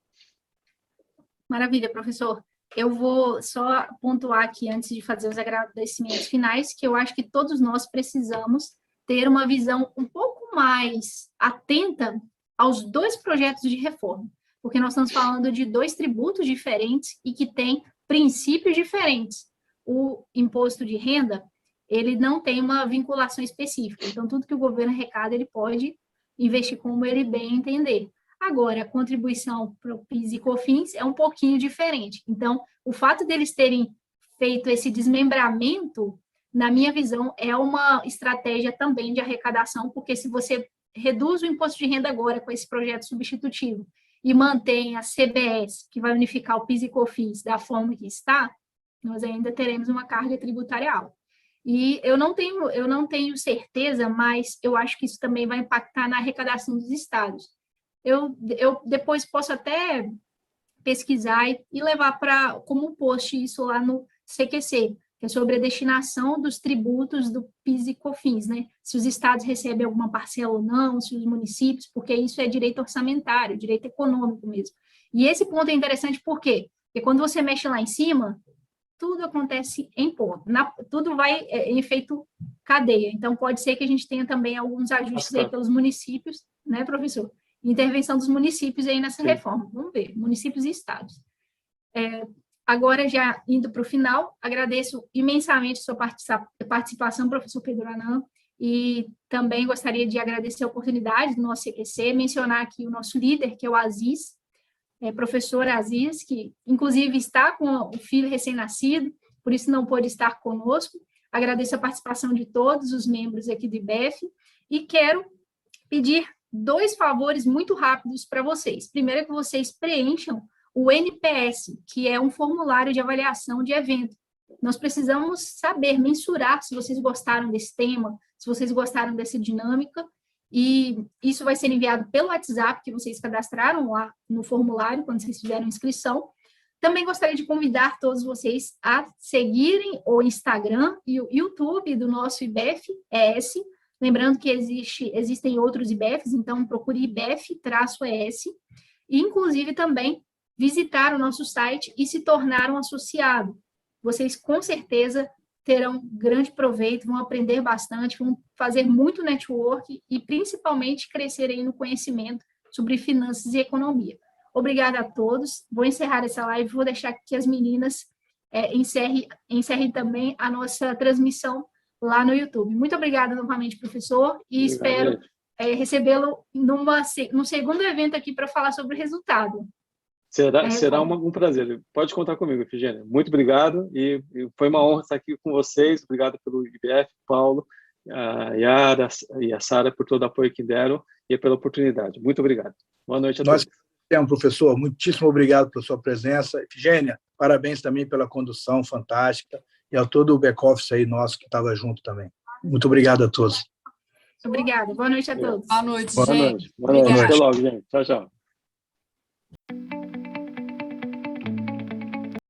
Maravilha, professor. Eu vou só pontuar aqui, antes de fazer os agradecimentos finais, que eu acho que todos nós precisamos ter uma visão um pouco mais atenta aos dois projetos de reforma, porque nós estamos falando de dois tributos diferentes e que têm princípios diferentes. O imposto de renda, ele não tem uma vinculação específica, então tudo que o governo arrecada, ele pode investir como ele bem entender. Agora, a contribuição para o PIS e COFINS é um pouquinho diferente. Então, o fato deles terem feito esse desmembramento, na minha visão, é uma estratégia também de arrecadação, porque se você reduz o imposto de renda agora com esse projeto substitutivo e mantém a CBS, que vai unificar o PIS e COFINS da forma que está, nós ainda teremos uma carga tributária alta. E eu não tenho certeza, mas eu acho que isso também vai impactar na arrecadação dos estados. Eu depois posso até pesquisar e levar como um post isso lá no CQC, que é sobre a destinação dos tributos do PIS e COFINS, né? Se os estados recebem alguma parcela ou não, se os municípios, porque isso é direito orçamentário, direito econômico mesmo. E esse ponto é interessante por quê? Porque quando você mexe lá em cima, tudo acontece em ponto, tudo vai em efeito cadeia. Então, pode ser que a gente tenha também alguns ajustes aí pelos municípios, né, professor? Intervenção dos municípios aí nessa reforma. Vamos ver, municípios e estados. Agora, já indo para o final, agradeço imensamente a sua participação, professor Pedro Anan, e também gostaria de agradecer a oportunidade do nosso CQC, mencionar aqui o nosso líder, que é o Aziz, professor Aziz, que inclusive está com o filho recém-nascido, por isso não pôde estar conosco. Agradeço a participação de todos os membros aqui do IBEF e quero pedir 2 favores muito rápidos para vocês. Primeiro é que vocês preencham o NPS, que é um formulário de avaliação de evento. Nós precisamos saber, mensurar se vocês gostaram desse tema, se vocês gostaram dessa dinâmica, e isso vai ser enviado pelo WhatsApp, que vocês cadastraram lá no formulário, quando vocês fizeram inscrição. Também gostaria de convidar todos vocês a seguirem o Instagram e o YouTube do nosso IBEF-ES, lembrando que existem outros IBEFs, então procure IBEF-ES, e inclusive também visitar o nosso site e se tornar um associado. Vocês, com certeza, terão grande proveito, vão aprender bastante, vão fazer muito network e, principalmente, crescer aí no conhecimento sobre finanças e economia. Obrigada a todos. Vou encerrar essa live, vou deixar que as meninas encerrem também a nossa transmissão lá no YouTube. Muito obrigada novamente, professor, e espero recebê-lo no segundo evento aqui para falar sobre o resultado. Será um prazer. Pode contar comigo, Efigênia. Muito obrigado e foi uma honra estar aqui com vocês. Obrigado pelo IBEF, Paulo, a Yara e a Sara por todo o apoio que deram e pela oportunidade. Muito obrigado. Boa noite a todos. Professor, muitíssimo obrigado pela sua presença. Efigênia, parabéns também pela condução fantástica e a todo o back-office aí nosso que estava junto também. Muito obrigado a todos. Obrigada. Boa noite a todos. Boa noite, gente. Boa noite. Boa noite. Até logo, gente. Tchau, tchau.